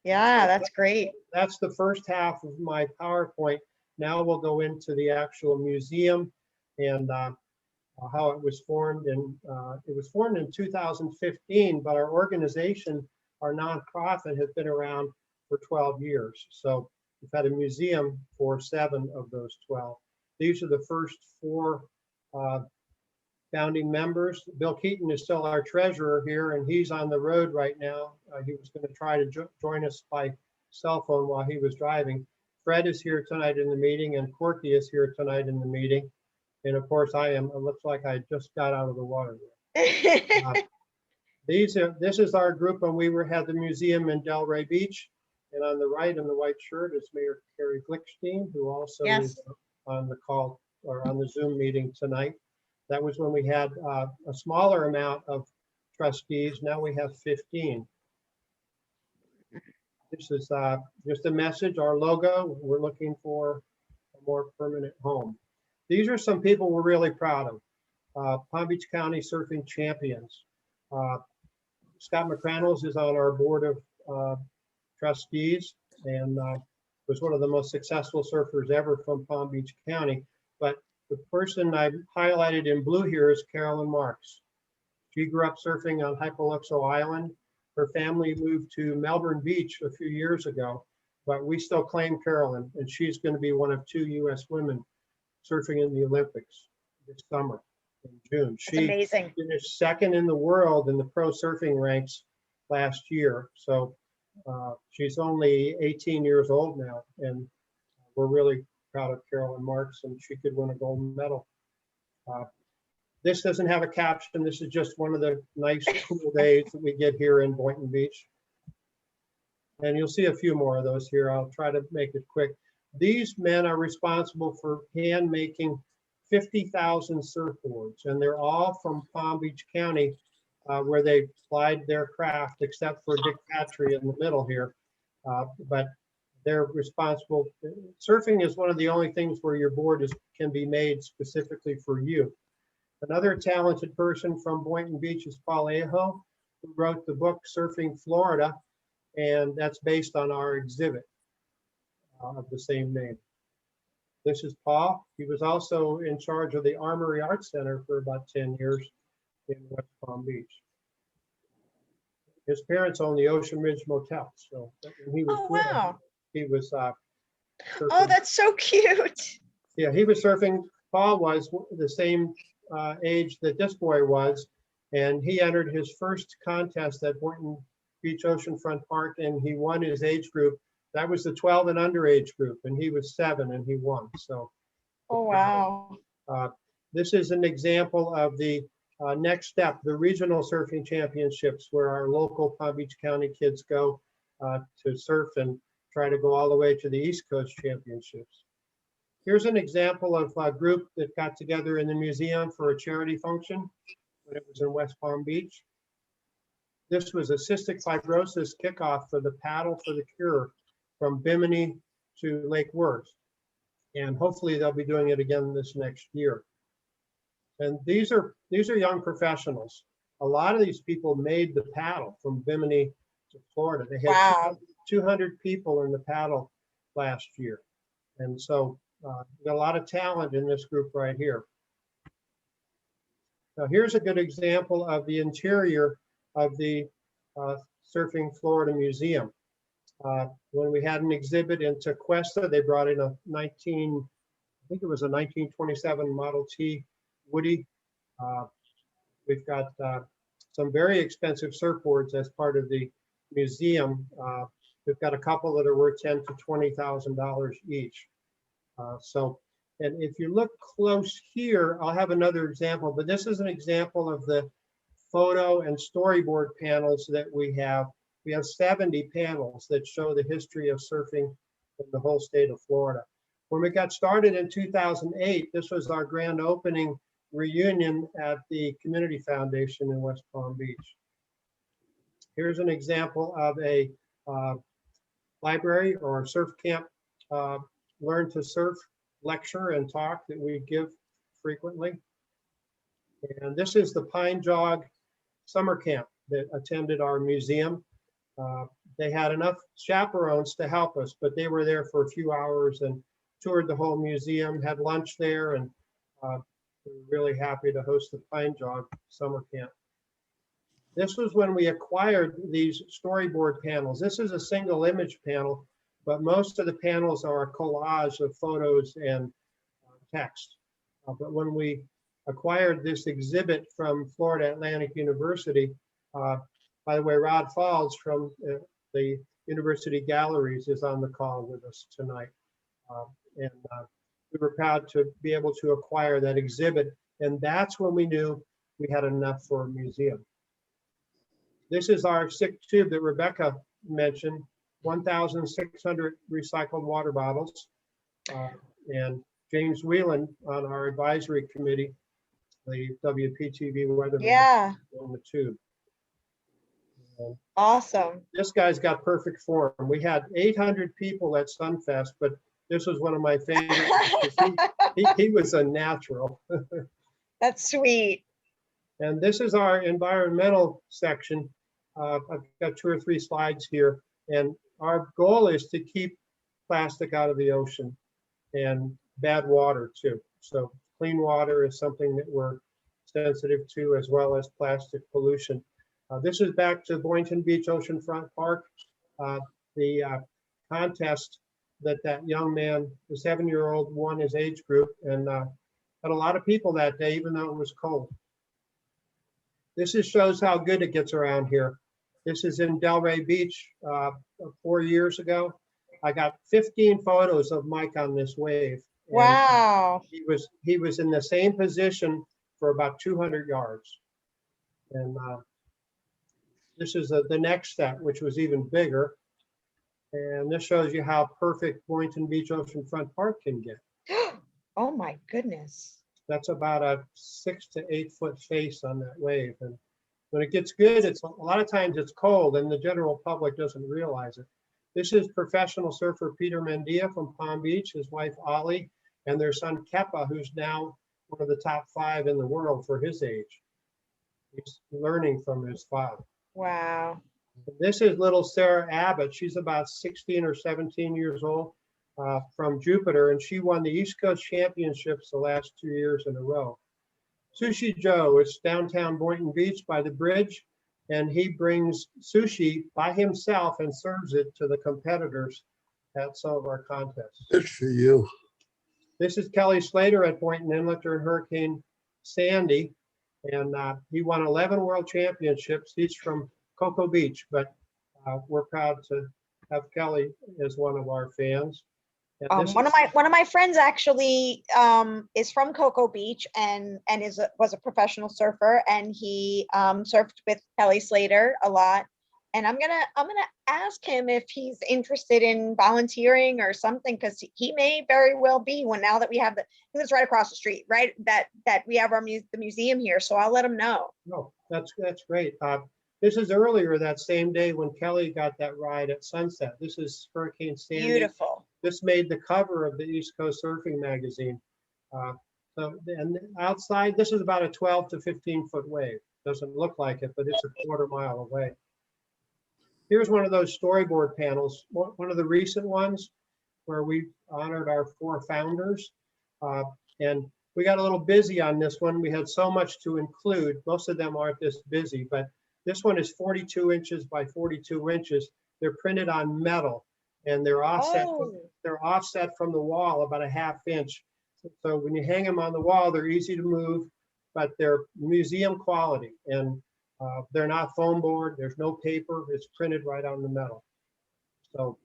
Speaker 3: Yeah, that's great.
Speaker 8: That's the first half of my PowerPoint. Now we'll go into the actual museum and how it was formed. And it was formed in 2015, but our organization, our nonprofit, has been around for 12 years. So we've had a museum for 7 of those 12. These are the first 4 founding members. Bill Keaton is still our treasurer here, and he's on the road right now. He was going to try to join us by cell phone while he was driving. Fred is here tonight in the meeting, and Corky is here tonight in the meeting. And of course, I am. It looks like I just got out of the water. This is our group when we had the museum in Delray Beach. And on the right in the white shirt is Mayor Carrie Glickstein, who also
Speaker 3: Yes.
Speaker 8: is on the call or on the Zoom meeting tonight. That was when we had a smaller amount of trustees. Now we have 15. This is just a message, our logo. We're looking for a more permanent home. These are some people we're really proud of. Palm Beach County surfing champions. Scott McCrannles is on our board of trustees and was one of the most successful surfers ever from Palm Beach County. But the person I highlighted in blue here is Carolyn Marks. She grew up surfing on Hypoluxo Island. Her family moved to Melbourne Beach a few years ago, but we still claim Carolyn, and she's going to be one of 2 U.S. women surfing in the Olympics this summer in June.
Speaker 3: That's
Speaker 8: She
Speaker 3: amazing.
Speaker 8: finished 2nd in the world in the pro surfing ranks last year. So she's only 18 years old now, and we're really proud of Carolyn Marks, and she could win a gold medal. This doesn't have a caption. This is just one of the nice, cool days that we get here in Boynton Beach. And you'll see a few more of those here. I'll try to make it quick. These men are responsible for hand making 50,000 surfboards, and they're all from Palm Beach County, where they plied their craft, except for Dick Patry in the middle here. But they're responsible. Surfing is one of the only things where your board can be made specifically for you. Another talented person from Boynton Beach is Paul Aho, who wrote the book Surfing Florida, and that's based on our exhibit of the same name. This is Paul. He was also in charge of the Armory Arts Center for about 10 years in West Palm Beach. His parents owned the Ocean Ridge Motel, so when he was
Speaker 3: Oh,
Speaker 8: little,
Speaker 3: wow.
Speaker 8: he was
Speaker 3: Oh,
Speaker 8: surfing.
Speaker 3: that's so cute.
Speaker 8: Yeah, he was surfing. Paul was the same age that this boy was, and he entered his first contest at Boynton Beach Oceanfront Park, and he won his age group. That was the 12 and under age group, and he was 7 and he won. So
Speaker 3: Oh, wow.
Speaker 8: this is an example of the next step, the regional surfing championships, where our local Palm Beach County kids go to surf and try to go all the way to the East Coast championships. Here's an example of a group that got together in the museum for a charity function when it was in West Palm Beach. This was a cystic fibrosis kickoff for the Paddle for the Cure from Bimini to Lake Worth. And hopefully they'll be doing it again this next year. And these are young professionals. A lot of these people made the paddle from Bimini to Florida. They had
Speaker 3: Wow.
Speaker 8: 200 people in the paddle last year. And so we've got a lot of talent in this group right here. Now, here's a good example of the interior of the Surfing Florida Museum. When we had an exhibit in Tequesta, they brought in a I think it was a 1927 Model T Woody. We've got some very expensive surfboards as part of the museum. We've got a couple that are worth $10,000 to $20,000 each. And if you look close here, I'll have another example, but this is an example of the photo and storyboard panels that we have. We have 70 panels that show the history of surfing in the whole state of Florida. When we got started in 2008, this was our grand opening reunion at the Community Foundation in West Palm Beach. Here's an example of a library or surf camp learn to surf lecture and talk that we give frequently. And this is the Pine Jog summer camp that attended our museum. They had enough chaperones to help us, but they were there for a few hours and toured the whole museum, had lunch there, and we were really happy to host the Pine Jog summer camp. This was when we acquired these storyboard panels. This is a single image panel, but most of the panels are a collage of photos and text. But when we acquired this exhibit from Florida Atlantic University, by the way, Rod Falls from the University Galleries is on the call with us tonight. We were proud to be able to acquire that exhibit. And that's when we knew we had enough for a museum. This is our sick tube that Rebecca mentioned, 1,600 recycled water bottles. And James Whelan on our advisory committee, the WPTV weather on the tube.
Speaker 3: Awesome.
Speaker 8: This guy's got perfect form. We had 800 people at Sunfest, but this was one of my favorites. he was a natural.
Speaker 3: That's sweet.
Speaker 8: And this is our environmental section. I've got 2 or 3 slides here. And our goal is to keep plastic out of the ocean and bad water too. So clean water is something that we're sensitive to, as well as plastic pollution. This is back to Boynton Beach Oceanfront Park. The contest that young man, the 7-year-old, won his age group, and had a lot of people that day, even though it was cold. This shows how good it gets around here. This is in Delray Beach 4 years ago. I got 15 photos of Mike on this wave.
Speaker 3: Wow.
Speaker 8: He was in the same position for about 200 yards. And this is the next step, which was even bigger. And this shows you how perfect Boynton Beach Oceanfront Park can get.
Speaker 3: Oh my goodness.
Speaker 8: That's about a 6 to 8 foot face on that wave. And when it gets good, it's a lot of times it's cold and the general public doesn't realize it. This is professional surfer Peter Mendia from Palm Beach, his wife Ollie, and their son Kepa, who's now one of the top 5 in the world for his age. He's learning from his father.
Speaker 3: Wow.
Speaker 8: This is little Sarah Abbott. She's about 16 or 17 years old from Jupiter, and she won the East Coast Championships the last 2 years in a row. Sushi Joe is downtown Boynton Beach by the bridge, and he brings sushi by himself and serves it to the competitors at some of our contests.
Speaker 1: Good for you.
Speaker 8: This is Kelly Slater at Boynton Inlet during Hurricane Sandy, and he won 11 world championships. He's from Cocoa Beach, but we're proud to have Kelly as one of our fans.
Speaker 3: One of my friends actually is from Cocoa Beach and was a professional surfer, and he surfed with Kelly Slater a lot. And I'm gonna ask him if he's interested in volunteering or something, because he may very well be. Now that we have he lives right across the street, right? That we have the museum here, so I'll let him know.
Speaker 8: No, that's great. This is earlier that same day when Kelly got that ride at sunset. This is Hurricane Sandy.
Speaker 3: Beautiful.
Speaker 8: This made the cover of the East Coast Surfing magazine. And outside, this is about a 12 to 15 foot wave. Doesn't look like it, but it's a quarter mile away. Here's one of those storyboard panels, one of the recent ones where we honored our 4 founders. And we got a little busy on this one. We had so much to include. Most of them aren't this busy, but this one is 42 inches by 42 inches. They're printed on metal and they're offset.
Speaker 3: Oh.
Speaker 8: They're offset from the wall about a ½ inch. So when you hang them on the wall, they're easy to move, but they're museum quality and they're not foam board. There's no paper. It's printed right on the metal. So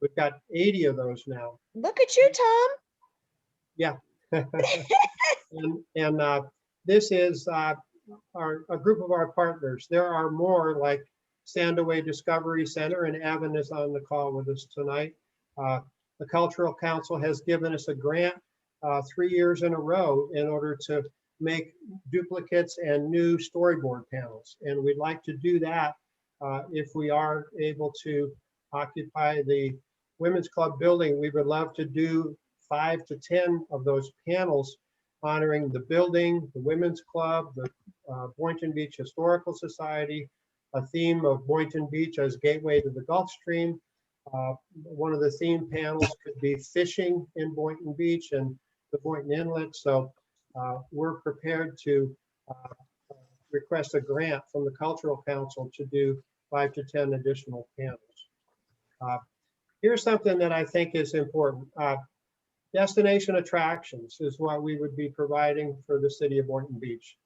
Speaker 8: we've got 80 of those now.
Speaker 3: Look at you, Tom.
Speaker 8: Yeah. and this is a group of our partners. There are more like Sandaway Discovery Center, and Evan is on the call with us tonight. The Cultural Council has given us a grant 3 years in a row in order to make duplicates and new storyboard panels. And we'd like to do that if we are able to occupy the Women's Club building. We would love to do 5 to 10 of those panels honoring the building, the Women's Club, the Boynton Beach Historical Society, a theme of Boynton Beach as gateway to the Gulf Stream. One of the theme panels could be fishing in Boynton Beach and the Boynton Inlet. So we're prepared to request a grant from the Cultural Council to do 5 to 10 additional panels. Here's something that I think is important. Destination attractions is what we would be providing for the city of Boynton Beach.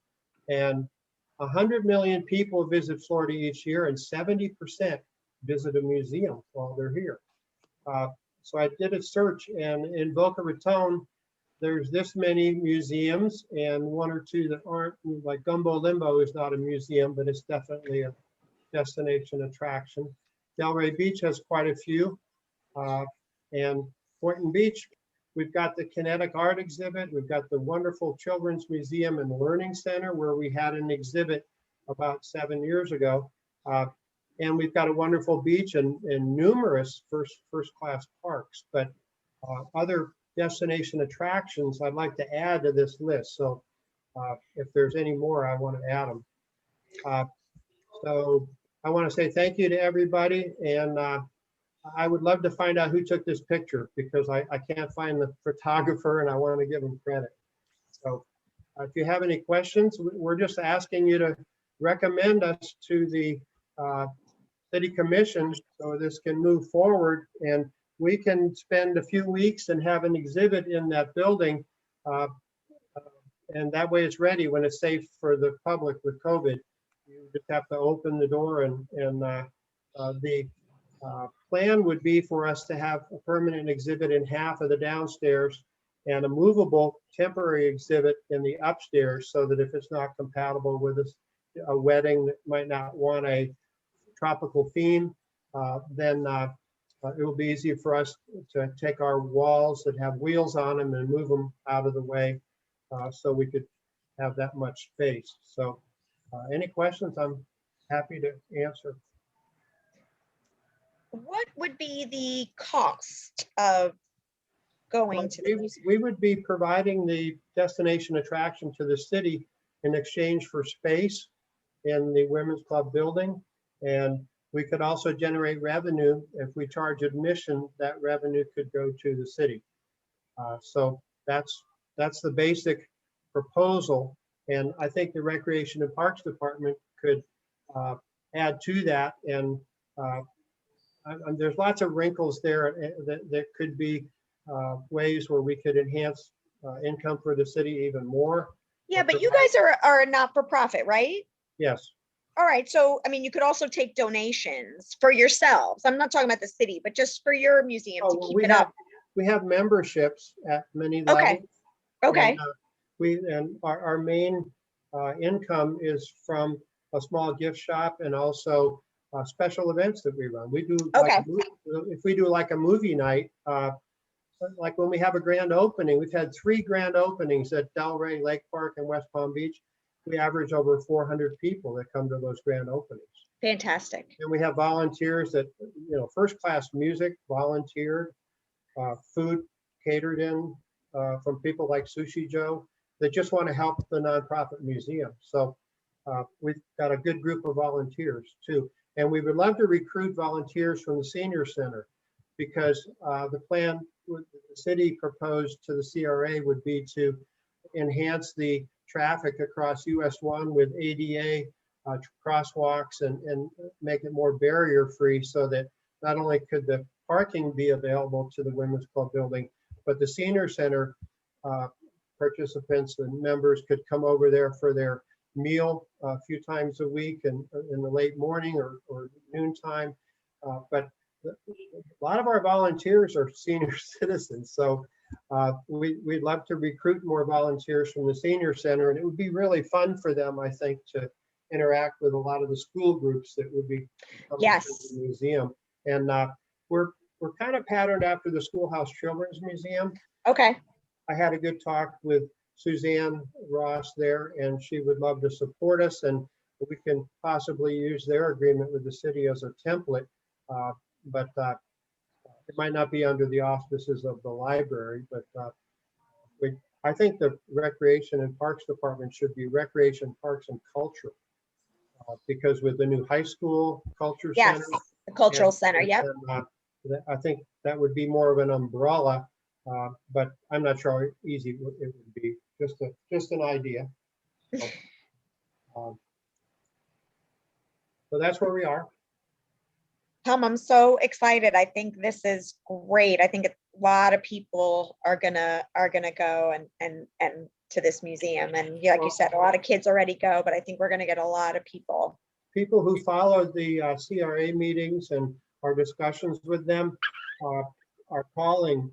Speaker 8: And 100 million people visit Florida each year, and 70% visit a museum while they're here. So I did a search, and in Boca Raton, there's this many museums and 1 or 2 that aren't. Like Gumbo Limbo is not a museum, but it's definitely a destination attraction. Delray Beach has quite a few. And Boynton Beach, we've got the Kinetic Art exhibit. We've got the wonderful Children's Museum and Learning Center where we had an exhibit about 7 years ago. And we've got a wonderful beach and numerous first-class parks. But other destination attractions I'd like to add to this list. So if there's any more, I want to add them. So I want to say thank you to everybody. And I would love to find out who took this picture because I can't find the photographer and I want to give them credit. So if you have any questions, we're just asking you to recommend us to the City Commission so this can move forward and we can spend a few weeks and have an exhibit in that building. And that way it's ready when it's safe for the public with COVID. You just have to open the door and the plan would be for us to have a permanent exhibit in half of the downstairs and a movable temporary exhibit in the upstairs so that if it's not compatible with a wedding that might not want a tropical theme, then it will be easier for us to take our walls that have wheels on them and move them out of the way so we could have that much space. So any questions, I'm happy to answer.
Speaker 3: What would be the cost of going to the museum?
Speaker 8: We would be providing the destination attraction to the city in exchange for space in the Women's Club building. And we could also generate revenue. If we charge admission, that revenue could go to the city. So that's the basic proposal. And I think the Recreation and Parks Department could add to that. And there's lots of wrinkles there that could be ways where we could enhance income for the city even more.
Speaker 3: Yeah, but you guys are a not-for-profit, right?
Speaker 8: Yes.
Speaker 3: All right, so I mean, you could also take donations for yourselves. I'm not talking about the city, but just for your museum to keep it up.
Speaker 8: We have memberships at many
Speaker 3: Okay.
Speaker 8: levels.
Speaker 3: Okay.
Speaker 8: And our main income is from a small gift shop and also special events that we run. We do
Speaker 3: Okay.
Speaker 8: If we do like a movie night, like when we have a grand opening, we've had 3 grand openings at Delray, Lake Park, and West Palm Beach. We average over 400 people that come to those grand openings.
Speaker 3: Fantastic.
Speaker 8: And we have volunteers that, first-class music volunteered, food catered in from people like Sushi Joe that just want to help the nonprofit museum. So we've got a good group of volunteers too. And we would love to recruit volunteers from the senior center because the plan the city proposed to the CRA would be to enhance the traffic across US 1 with ADA crosswalks and make it more barrier free, so that not only could the parking be available to the Women's Club building, but the senior center participants and members could come over there for their meal a few times a week and in the late morning or noontime. But a lot of our volunteers are senior citizens, so we'd love to recruit more volunteers from the senior center, and it would be really fun for them, I think, to interact with a lot of the school groups that would be coming
Speaker 3: Yes.
Speaker 8: to the museum. And we're kind of patterned after the Schoolhouse Children's Museum.
Speaker 3: Okay.
Speaker 8: I had a good talk with Suzanne Ross there, and she would love to support us, and we can possibly use their agreement with the city as a template. But it might not be under the auspices of the library, but I think the Recreation and Parks Department should be Recreation, Parks, and Culture. Because with the new high school culture
Speaker 3: Yes,
Speaker 8: center.
Speaker 3: the cultural
Speaker 8: and-
Speaker 3: center. Yep.
Speaker 8: and, I think that would be more of an umbrella, but I'm not sure how easy it would be. Just an idea. So that's where we are.
Speaker 3: Tom, I'm so excited. I think this is great. I think a lot of people are gonna go and to this museum. And like you said, a lot of kids already go, but I think we're gonna get a lot of people.
Speaker 8: People who followed the CRA meetings and our discussions with them are calling,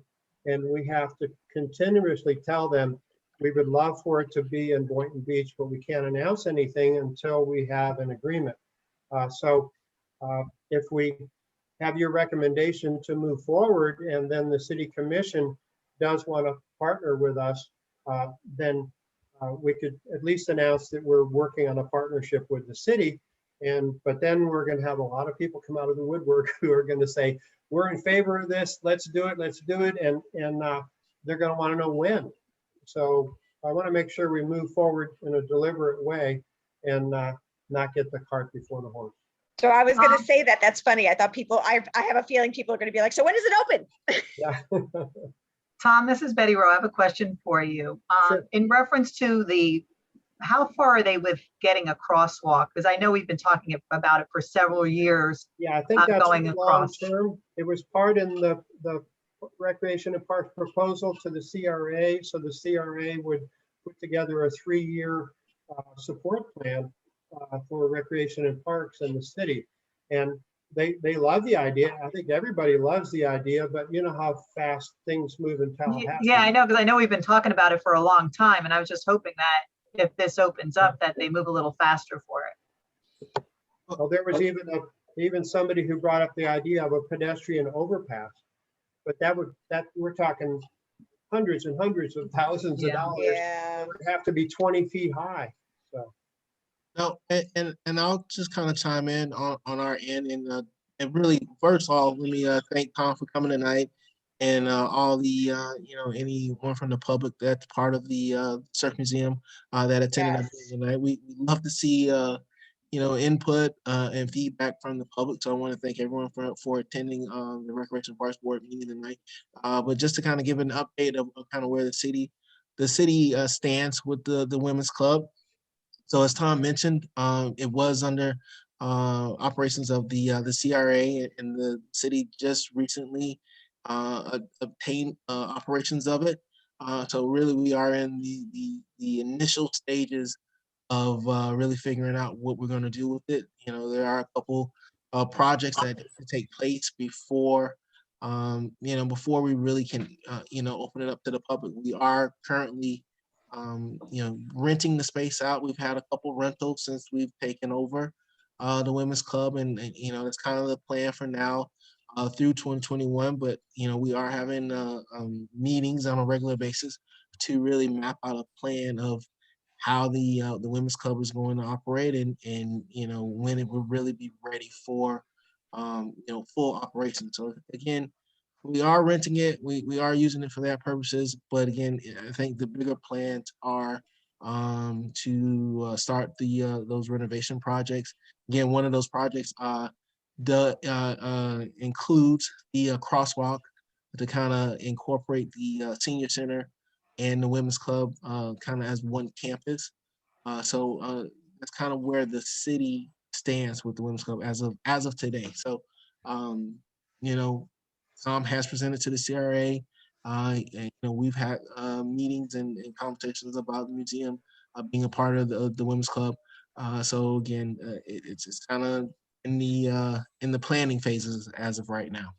Speaker 8: and we have to continuously tell them we would love for it to be in Boynton Beach, but we can't announce anything until we have an agreement. So if we have your recommendation to move forward, and then the city commission does want to partner with us, then we could at least announce that we're working on a partnership with the city. But then we're going to have a lot of people come out of the woodwork who are going to say, we're in favor of this, let's do it. And they're going to want to know when. So I want to make sure we move forward in a deliberate way and not get the cart before the horse.
Speaker 3: So I was gonna say that. That's funny. I thought people, I have a feeling people are gonna be like, so when does it open?
Speaker 8: Yeah.
Speaker 5: Tom, this is Betty Rowe. I have a question for you.
Speaker 8: Sure.
Speaker 5: In reference to how far are they with getting a crosswalk? Because I know we've been talking about it for several years.
Speaker 8: Yeah, I think that's
Speaker 5: Going
Speaker 8: long
Speaker 5: across.
Speaker 8: term. It was part in the Recreation and Parks proposal to the CRA. So the CRA would put together a 3-year support plan for Recreation and Parks in the city. And they love the idea. I think everybody loves the idea, but you know how fast things move in Tallahassee.
Speaker 5: Yeah, I know, because I know we've been talking about it for a long time, and I was just hoping that if this opens up, that they move a little faster for it.
Speaker 8: Well, there was even somebody who brought up the idea of a pedestrian overpass, but we're talking hundreds and hundreds of thousands of
Speaker 5: Yeah.
Speaker 8: dollars.
Speaker 3: Yeah.
Speaker 8: It would have to be 20 feet high. So
Speaker 2: No, and I'll just kind of chime in on our end, and really, first of all, let me thank Tom for coming tonight, and all the anyone from the public that's part of the Surf Museum that attended our meeting tonight. We love to see input and feedback from the public. So I want to thank everyone for attending the Recreation Parks Board meeting tonight. But just to kind of give an update of kind of where the city stands with the Women's Club. So as Tom mentioned, it was under operations of the CRA, and the city just recently obtained operations of it. So really, we are in the initial stages of really figuring out what we're going to do with it. There are a couple projects that need to take place before before we really can open it up to the public. We are currently renting the space out. We've had a couple rentals since we've taken over the Women's Club, and that's kind of the plan for now through 2021. But we are having meetings on a regular basis to really map out a plan of how the Women's Club is going to operate, and when it will really be ready for full operation. So again, we are renting it. We are using it for that purposes. But again, I think the bigger plans are to start those renovation projects. Again, one of those projects includes the crosswalk to kind of incorporate the senior center and the Women's Club kind of as one campus. So that's kind of where the city stands with the Women's Club as of today. So, you know, Tom has presented to the CRA. And, you know, we've had meetings and conversations about the museum being a part of the Women's Club. So again, it's kind of in the planning phases as of right now.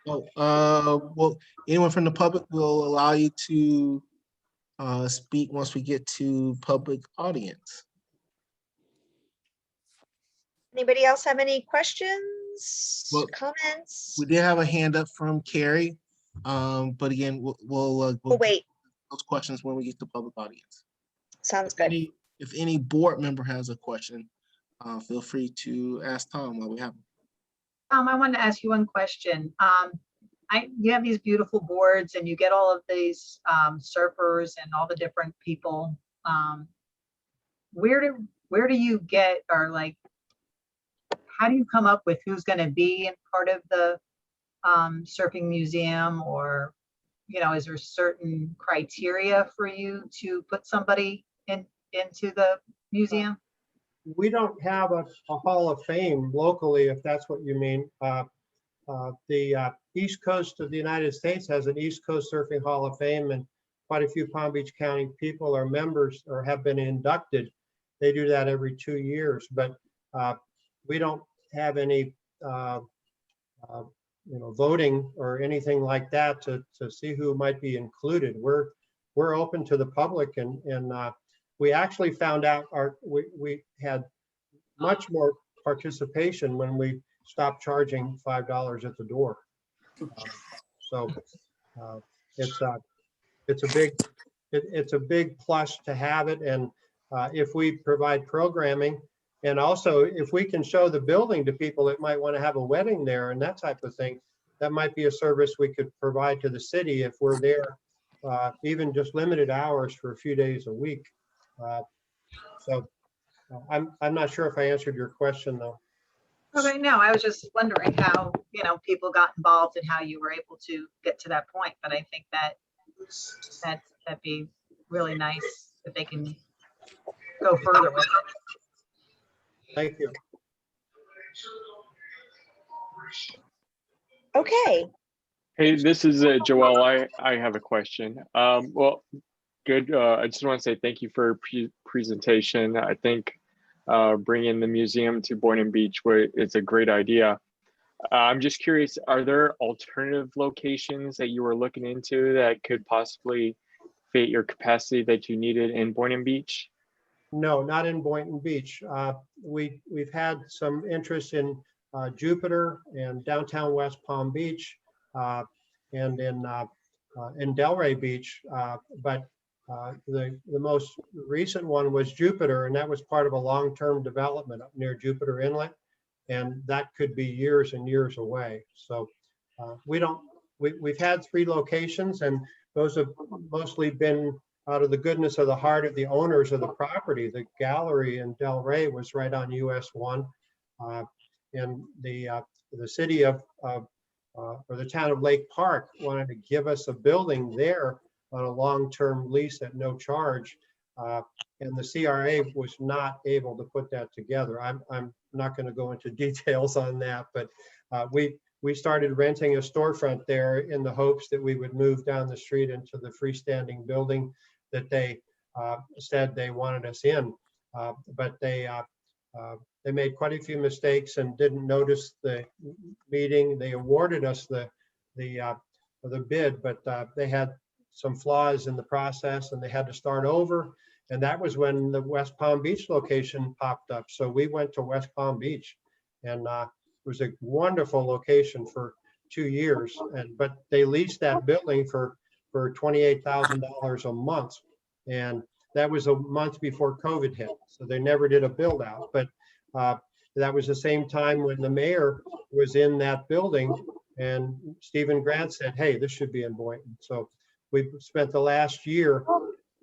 Speaker 5: Okay.
Speaker 2: Well, anyone from the public will allow you to speak once we get to public audience.
Speaker 3: Anybody else have any questions,
Speaker 2: Well,
Speaker 3: comments?
Speaker 2: We did have a hand up from Carrie, but again, we'll
Speaker 3: Oh,
Speaker 2: get
Speaker 3: wait,
Speaker 2: those questions when we get to public audience.
Speaker 3: sounds good.
Speaker 2: If any board member has a question, feel free to ask Tom while we have him.
Speaker 5: I wanted to ask you one question. You have these beautiful boards and you get all of these surfers and all the different people. Where do you get, or like, how do you come up with who's going to be in part of the surfing museum, or, you know, is there certain criteria for you to put somebody into the museum?
Speaker 8: We don't have a Hall of Fame locally, if that's what you mean. The East Coast of the United States has an East Coast Surfing Hall of Fame, and quite a few Palm Beach County people are members or have been inducted. They do that every 2 years, but we don't have any voting or anything like that to see who might be included. We're open to the public, and we actually found out we had much more participation when we stopped charging $5 at the door. It's a big plus to have it, and if we provide programming, and also if we can show the building to people that might want to have a wedding there and that type of thing, that might be a service we could provide to the city if we're there, even just limited hours for a few days a week. I'm not sure if I answered your question though.
Speaker 5: Okay, no, I was just wondering how, people got involved and how you were able to get to that point. But I think that'd be really nice if they can go further with it.
Speaker 8: Thank you.
Speaker 3: Okay,
Speaker 6: Hey, this is Joel. I have a question. Well, good. I just want to say thank you for presentation. I think bringing the museum to Boynton Beach it's a great idea. I'm just curious, are there alternative locations that you were looking into that could possibly fit your capacity that you needed in Boynton Beach?
Speaker 8: No, not in Boynton Beach. We've had some interest in Jupiter and downtown West Palm Beach, and in Delray Beach, but the most recent one was Jupiter, and that was part of a long-term development up near Jupiter Inlet, and that could be years and years away. So we've had 3 locations, and those have mostly been out of the goodness of the heart of the owners of the property. The gallery in Delray was right on US 1, and the city of or the town of Lake Park wanted to give us a building there on a long-term lease at no charge, and the CRA was not able to put that together. I'm not going to go into details on that, but we started renting a storefront there in the hopes that we would move down the street into the freestanding building that they said they wanted us in, but they made quite a few mistakes and didn't notice the meeting. They awarded us the bid, but they had some flaws in the process, and they had to start over. And that was when the West Palm Beach location popped up. So we went to West Palm Beach, and it was a wonderful location for 2 years. But they leased that building for $28,000 a month, and that was a month before COVID hit. So they never did a build out. But that was the same time when the mayor was in that building, and Stephen Grant said, "Hey, this should be in Boynton." So we spent the last year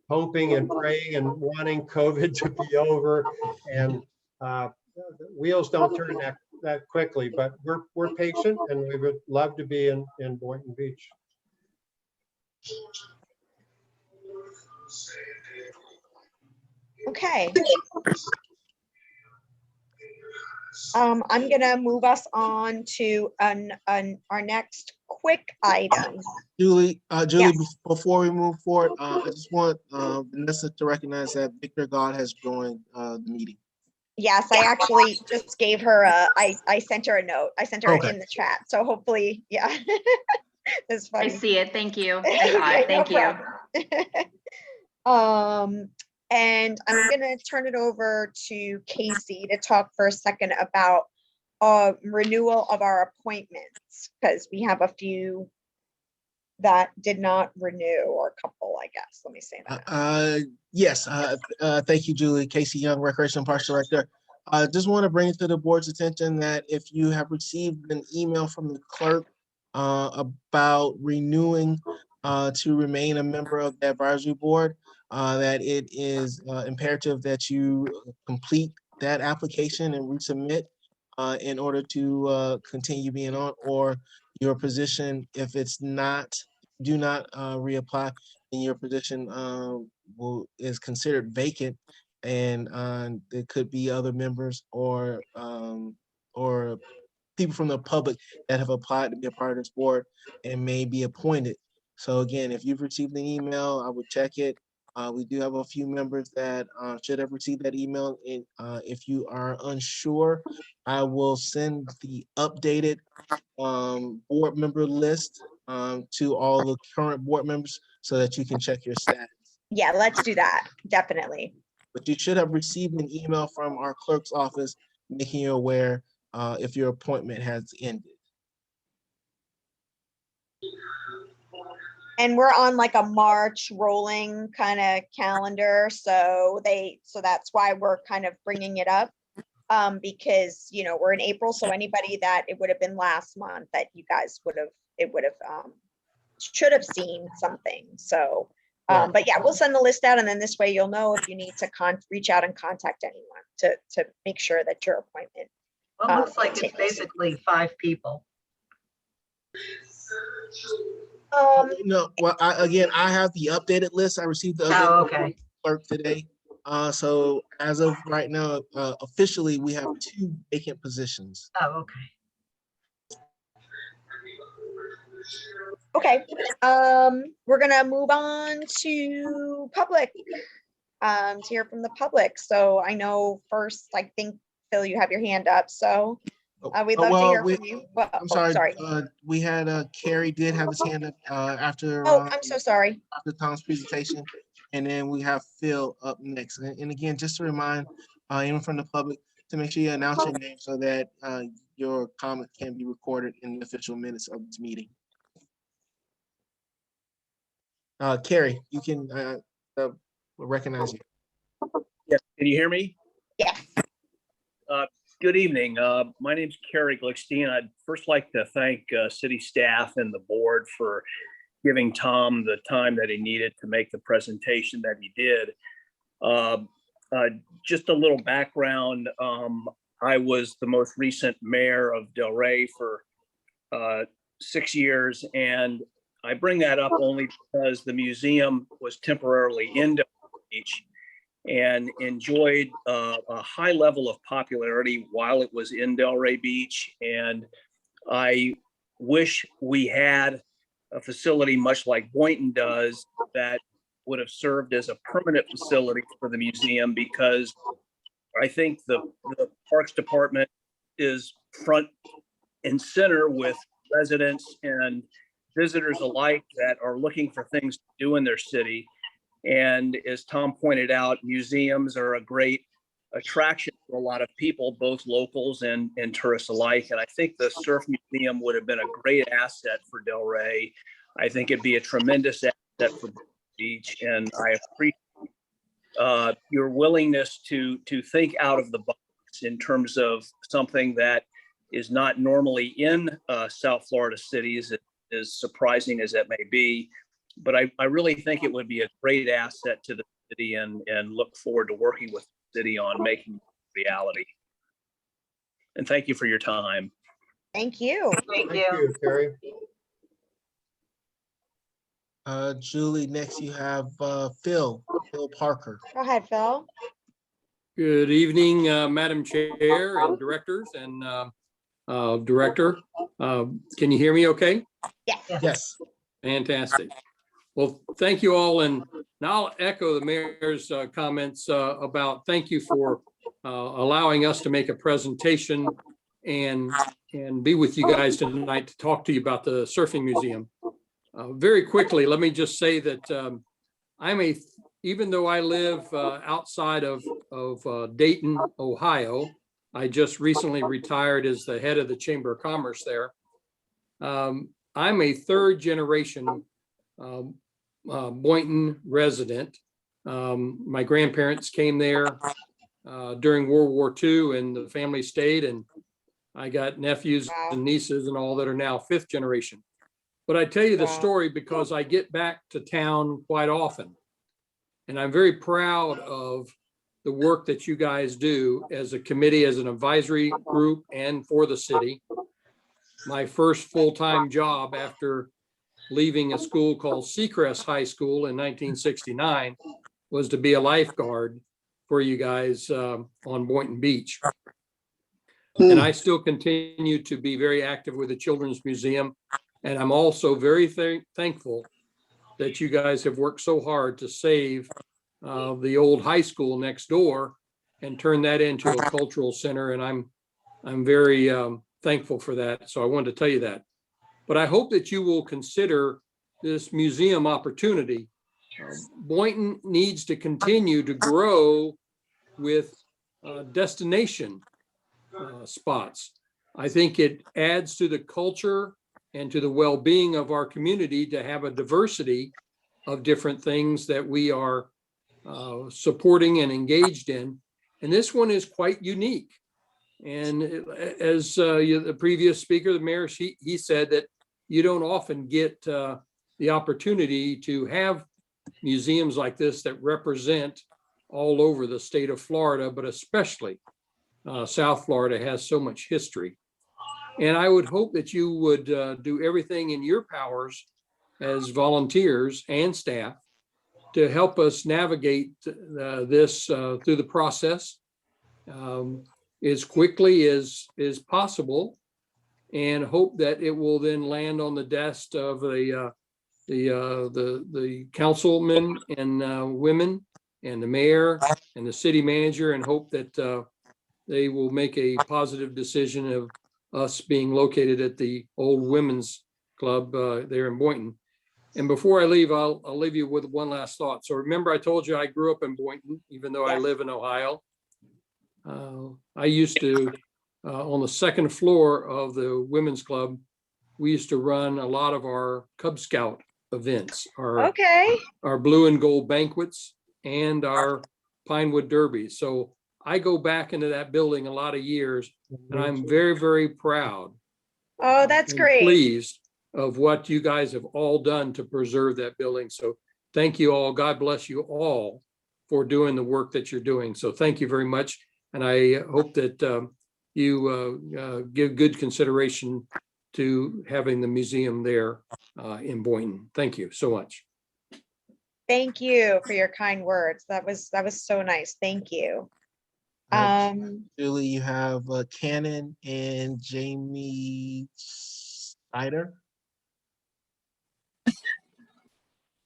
Speaker 8: hoping and praying and wanting COVID to be over. And wheels don't turn that quickly, but we're patient and we would love to be in Boynton Beach.
Speaker 3: Okay. I'm gonna move us on to our next quick item.
Speaker 2: Julie,
Speaker 3: Yes.
Speaker 2: before we move forward, I just want Vanessa to recognize that Victor God has joined the meeting.
Speaker 3: Yes, I actually just gave her I sent her a note. I sent her
Speaker 2: Okay.
Speaker 3: in the chat. So hopefully, yeah. It's
Speaker 4: I
Speaker 3: funny.
Speaker 4: see it. Thank you.
Speaker 3: Okay, no
Speaker 4: Thank you.
Speaker 3: problem. And I'm gonna turn it over to Casey to talk for a second about renewal of our appointments, because we have a few that did not renew, or a couple, I guess. Let me say that.
Speaker 2: Yes, thank you, Julie. Casey Young, Recreation Parks Director. I just want to bring it to the board's attention that if you have received an email from the clerk about renewing to remain a member of the advisory board, that it is imperative that you complete that application and resubmit in order to continue being on, or your position, if it's not, do not reapply, and your position is considered vacant, and there could be other members or people from the public that have applied to be a part of this board and may be appointed. So again, if you've received an email, I would check it. We do have a few members that should have received that email. And if you are unsure, I will send the updated board member list to all the current board members so that you can check your status.
Speaker 3: Yeah, let's do that. Definitely.
Speaker 2: But you should have received an email from our clerk's office making you aware if your appointment has ended.
Speaker 3: And we're on like a March rolling kind of calendar. So that's why we're kind of bringing it up. Because, you know, we're in April. So anybody that it would have been last month that you guys should have seen something. So, but yeah, we'll send the list out, and then this way you'll know if you need to reach out and contact anyone to make sure that your appointment.
Speaker 5: Well, it looks like it's basically 5 people.
Speaker 2: No, well, I have the updated list. I received the updated list from the clerk today. So as of right now, officially, we have 2 vacant positions.
Speaker 5: Oh, okay.
Speaker 3: Okay, we're gonna move on to public, to hear from the public. So I know first, I think, Phil, you have your hand up, so we'd love to hear from you. Well,
Speaker 2: I'm sorry.
Speaker 3: Sorry.
Speaker 2: We had Carrie did have his hand up after.
Speaker 3: Oh, I'm so sorry.
Speaker 2: After Tom's presentation, and then we have Phil up next. And again, just to remind anyone from the public to make sure you announce your name so that your comment can be recorded in the official minutes of this meeting. Carrie, you can recognize you.
Speaker 9: Yes, can you hear me?
Speaker 3: Yes.
Speaker 9: Good evening. My name's Kerry Glickstein. I'd first like to thank city staff and the board for giving Tom the time that he needed to make the presentation that he did. Just a little background. I was the most recent mayor of Delray for 6 years, and I bring that up only because the museum was temporarily in Delray Beach and enjoyed a high level of popularity while it was in Delray Beach. And I wish we had a facility much like Boynton does that would have served as a permanent facility for the museum, because I think the Parks Department is front and center with residents and visitors alike that are looking for things to do in their city. And as Tom pointed out, museums are a great attraction for a lot of people, both locals and tourists alike. And I think the Surf Museum would have been a great asset for Delray. I think it'd be a tremendous asset for Beach. And I appreciate your willingness to think out of the box in terms of something that is not normally in South Florida cities, as surprising as that may be. But I really think it would be a great asset to the city and look forward to working with the city on making it reality. And thank you for your time.
Speaker 3: Thank you.
Speaker 5: Thank
Speaker 8: Thank
Speaker 5: you.
Speaker 8: you, Terry.
Speaker 2: Julie, next you have Phil Parker.
Speaker 3: Go ahead, Phil.
Speaker 10: Good evening, Madam Chair and directors and Director. Can you hear me okay?
Speaker 3: Yes.
Speaker 2: Yes.
Speaker 10: Fantastic. Well, thank you all. And now I'll echo the mayor's comments about thank you for allowing us to make a presentation and be with you guys tonight to talk to you about the Surfing Museum. Very quickly, let me just say that even though I live outside of Dayton, Ohio, I just recently retired as the head of the Chamber of Commerce there. I'm a third generation Boynton resident. My grandparents came there during World War II and the family stayed, and I got nephews and nieces and all that are now fifth generation. But I tell you the story because I get back to town quite often. And I'm very proud of the work that you guys do as a committee, as an advisory group, and for the city. My first full-time job after leaving a school called Seacrest High School in 1969 was to be a lifeguard for you guys on Boynton Beach. And I still continue to be very active with the Children's Museum. And I'm also very thankful that you guys have worked so hard to save the old high school next door and turn that into a cultural center. And I'm very thankful for that. So I wanted to tell you that. But I hope that you will consider this museum opportunity. Boynton needs to continue to grow with destination spots. I think it adds to the culture and to the well-being of our community to have a diversity of different things that we are supporting and engaged in. And this one is quite unique. And as the previous speaker, the mayor, he said that you don't often get the opportunity to have museums like this that represent all over the state of Florida, but especially South Florida has so much history. And I would hope that you would do everything in your powers as volunteers and staff to help us navigate this through the process as quickly as possible, and hope that it will then land on the desk of the councilmen and women and the mayor and the city manager, and hope that they will make a positive decision of us being located at the old women's club there in Boynton. And before I leave, I'll leave you with one last thought. So remember, I told you I grew up in Boynton, even though I live in Ohio. I used to, on the second floor of the women's club, we used to run a lot of our Cub Scout events, our blue and gold banquets and our Pinewood Derby. So I go back into that building a lot of years, and I'm very, very proud.
Speaker 3: Oh, that's great.
Speaker 10: Pleased of what you guys have all done to preserve that building. So thank you all. God bless you all for doing the work that you're doing. So thank you very much. And I hope that you give good consideration to having the museum there in Boynton. Thank you so much.
Speaker 3: Thank you for your kind words. That was so nice. Thank you.
Speaker 2: Julie, you have Cannon and Jamie Snyder.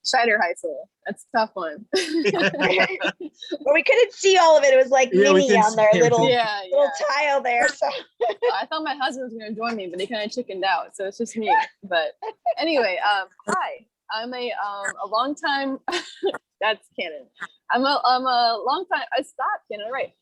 Speaker 11: Scheider High School. That's a tough one.
Speaker 3: Well, we couldn't see all of it. It was like mini on their little tile there. So
Speaker 11: I thought my husband was going to join me, but he kind of chickened out. So it's just me. But anyway, hi. I'm a long time. That's Cannon. I'm a long time. I stopped Cannon. Right.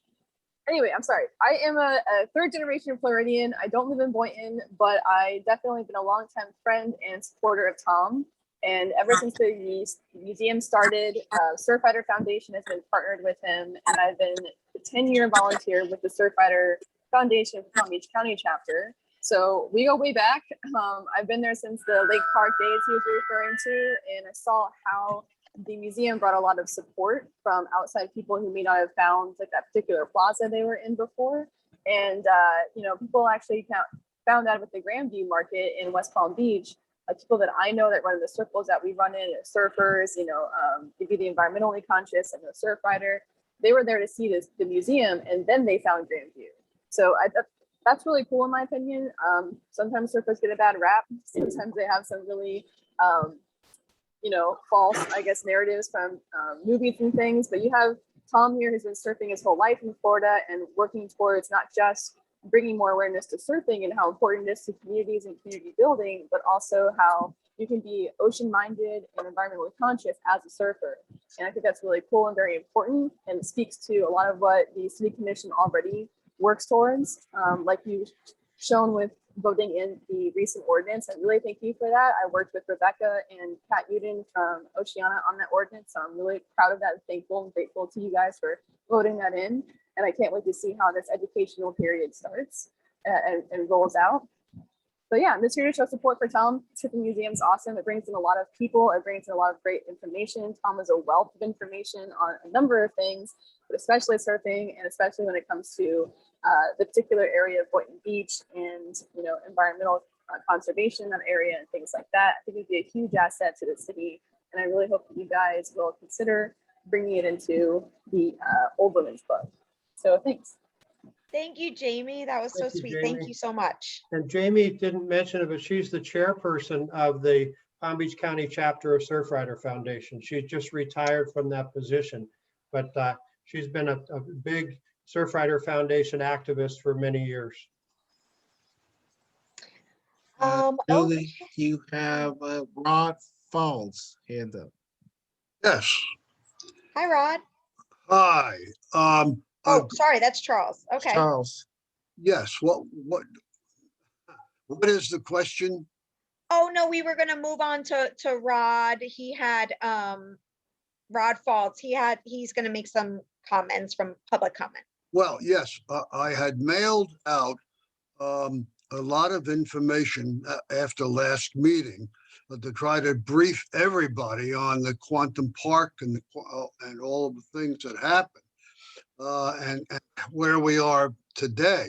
Speaker 11: Anyway, I'm sorry. I am a third generation Floridian. I don't live in Boynton, but I definitely been a long time friend and supporter of Tom. And ever since the museum started, Surfrider Foundation has been partnered with him, and I've been a 10-year volunteer with the Surfrider Foundation for Palm Beach County chapter. So we go way back. I've been there since the Lake Park days he was referring to, and I saw how the museum brought a lot of support from outside people who may not have found like that particular plaza they were in before. And you know, people actually found out with the Grandview Market in West Palm Beach, people that I know that run the circles that we run in, surfers, you know, maybe the environmentally conscious and the surf rider, they were there to see the museum, and then they found Grandview. So that's really cool in my opinion. Sometimes surfers get a bad rap. Sometimes they have some really, you know, false, I guess, narratives from movies and things. But you have Tom here who's been surfing his whole life in Florida and working towards not just bringing more awareness to surfing and how important it is to communities and community building, but also how you can be ocean-minded and environmentally conscious as a surfer. And I think that's really cool and very important, and it speaks to a lot of what the City Commission already works towards, like you've shown with voting in the recent ordinance. I really thank you for that. I worked with Rebecca and Kat Uden from Oceana on that ordinance, so I'm really proud of that and thankful and grateful to you guys for voting that in. And I can't wait to see how this educational period starts and rolls out. But yeah, I'm just here to show support for Tom. Surfing Museum is awesome. It brings in a lot of people. It brings in a lot of great information. Tom is a wealth of information on a number of things, but especially surfing, and especially when it comes to the particular area of Boynton Beach and, you know, environmental conservation in that area and things like that. I think it'd be a huge asset to the city, and I really hope that you guys will consider bringing it into the Old Women's Club. So thanks.
Speaker 3: Thank you, Jamie. That was so
Speaker 8: Thank you,
Speaker 3: sweet. Thank
Speaker 8: Jamie.
Speaker 3: you so much.
Speaker 8: And Jamie didn't mention it, but she's the chairperson of the Palm Beach County chapter of Surfrider Foundation. She just retired from that position, but she's been a big Surfrider Foundation activist for many years.
Speaker 2: Julie, you have Rod Falls hand up.
Speaker 1: Yes.
Speaker 3: Hi, Rod.
Speaker 1: Hi.
Speaker 3: Oh, sorry, that's Charles. Okay.
Speaker 2: Charles.
Speaker 1: Yes. What is the question?
Speaker 3: Oh, no, we were going to move on to Rod. He had Rod Falls. He's going to make some comments from public comment.
Speaker 1: Well, yes, I had mailed out a lot of information after last meeting to try to brief everybody on the Quantum Park and all of the things that happened and where we are today.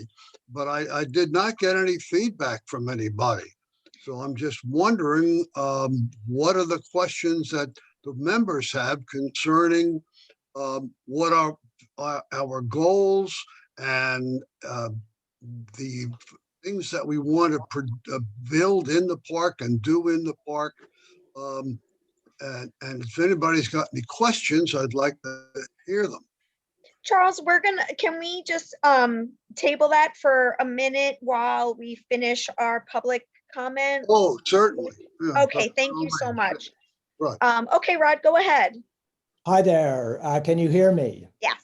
Speaker 1: But I did not get any feedback from anybody. So I'm just wondering what are the questions that the members have concerning what are our goals and the things that we want to build in the park and do in the park. And if anybody's got any questions, I'd like to hear them.
Speaker 3: Charles, can we just table that for a minute while we finish our public comment?
Speaker 1: Oh, certainly. Yeah,
Speaker 3: Okay, thank you so much.
Speaker 1: Right.
Speaker 3: Okay, Rod, go ahead.
Speaker 12: Hi there. Can you hear me?
Speaker 3: Yes.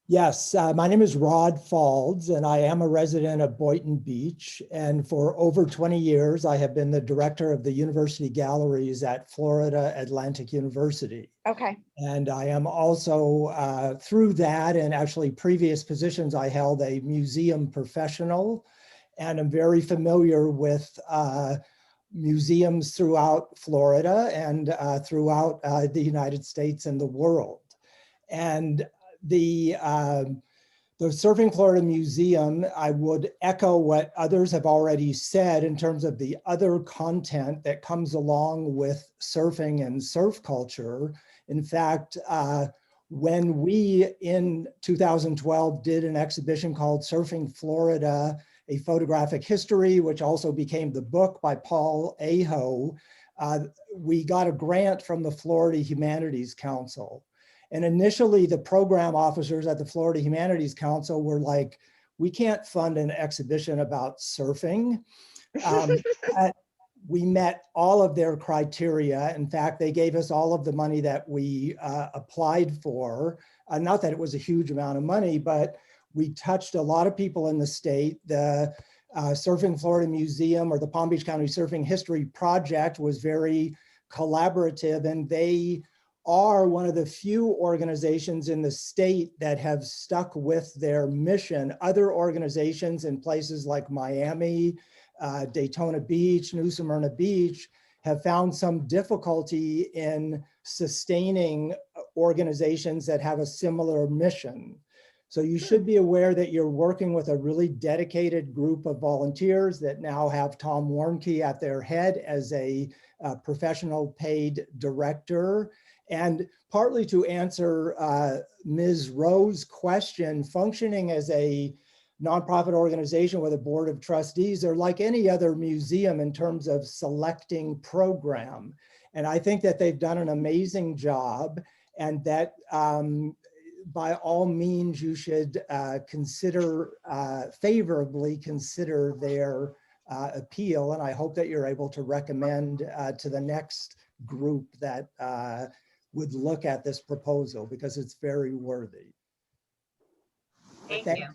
Speaker 12: Yes, my name is Rod Falls, and I am a resident of Boynton Beach. And for over 20 years, I have been the director of the university galleries at Florida Atlantic University.
Speaker 3: Okay.
Speaker 12: And I am also, through that and actually previous positions, I held a museum professional, and I'm very familiar with museums throughout Florida and throughout the United States and the world. And the Surfing Florida Museum, I would echo what others have already said in terms of the other content that comes along with surfing and surf culture. In fact, when we in 2012 did an exhibition called Surfing Florida, A Photographic History, which also became the book by Paul Aho, we got a grant from the Florida Humanities Council. And initially, the program officers at the Florida Humanities Council were like, we can't fund an exhibition about surfing. We met all of their criteria. In fact, they gave us all of the money that we applied for. Not that it was a huge amount of money, but we touched a lot of people in the state. The Surfing Florida Museum or the Palm Beach County Surfing History Project was very collaborative, and they are one of the few organizations in the state that have stuck with their mission. Other organizations in places like Miami, Daytona Beach, New Smyrna Beach have found some difficulty in sustaining organizations that have a similar mission. So you should be aware that you're working with a really dedicated group of volunteers that now have Tom Warnke at their head as a professional paid director. And partly to answer Ms. Rowe's question, functioning as a nonprofit organization with a board of trustees, they're like any other museum in terms of selecting program. And I think that they've done an amazing job, and that by all means, you should favorably consider their appeal. And I hope that you're able to recommend to the next group that would look at this proposal, because it's very worthy.
Speaker 5: Thank you.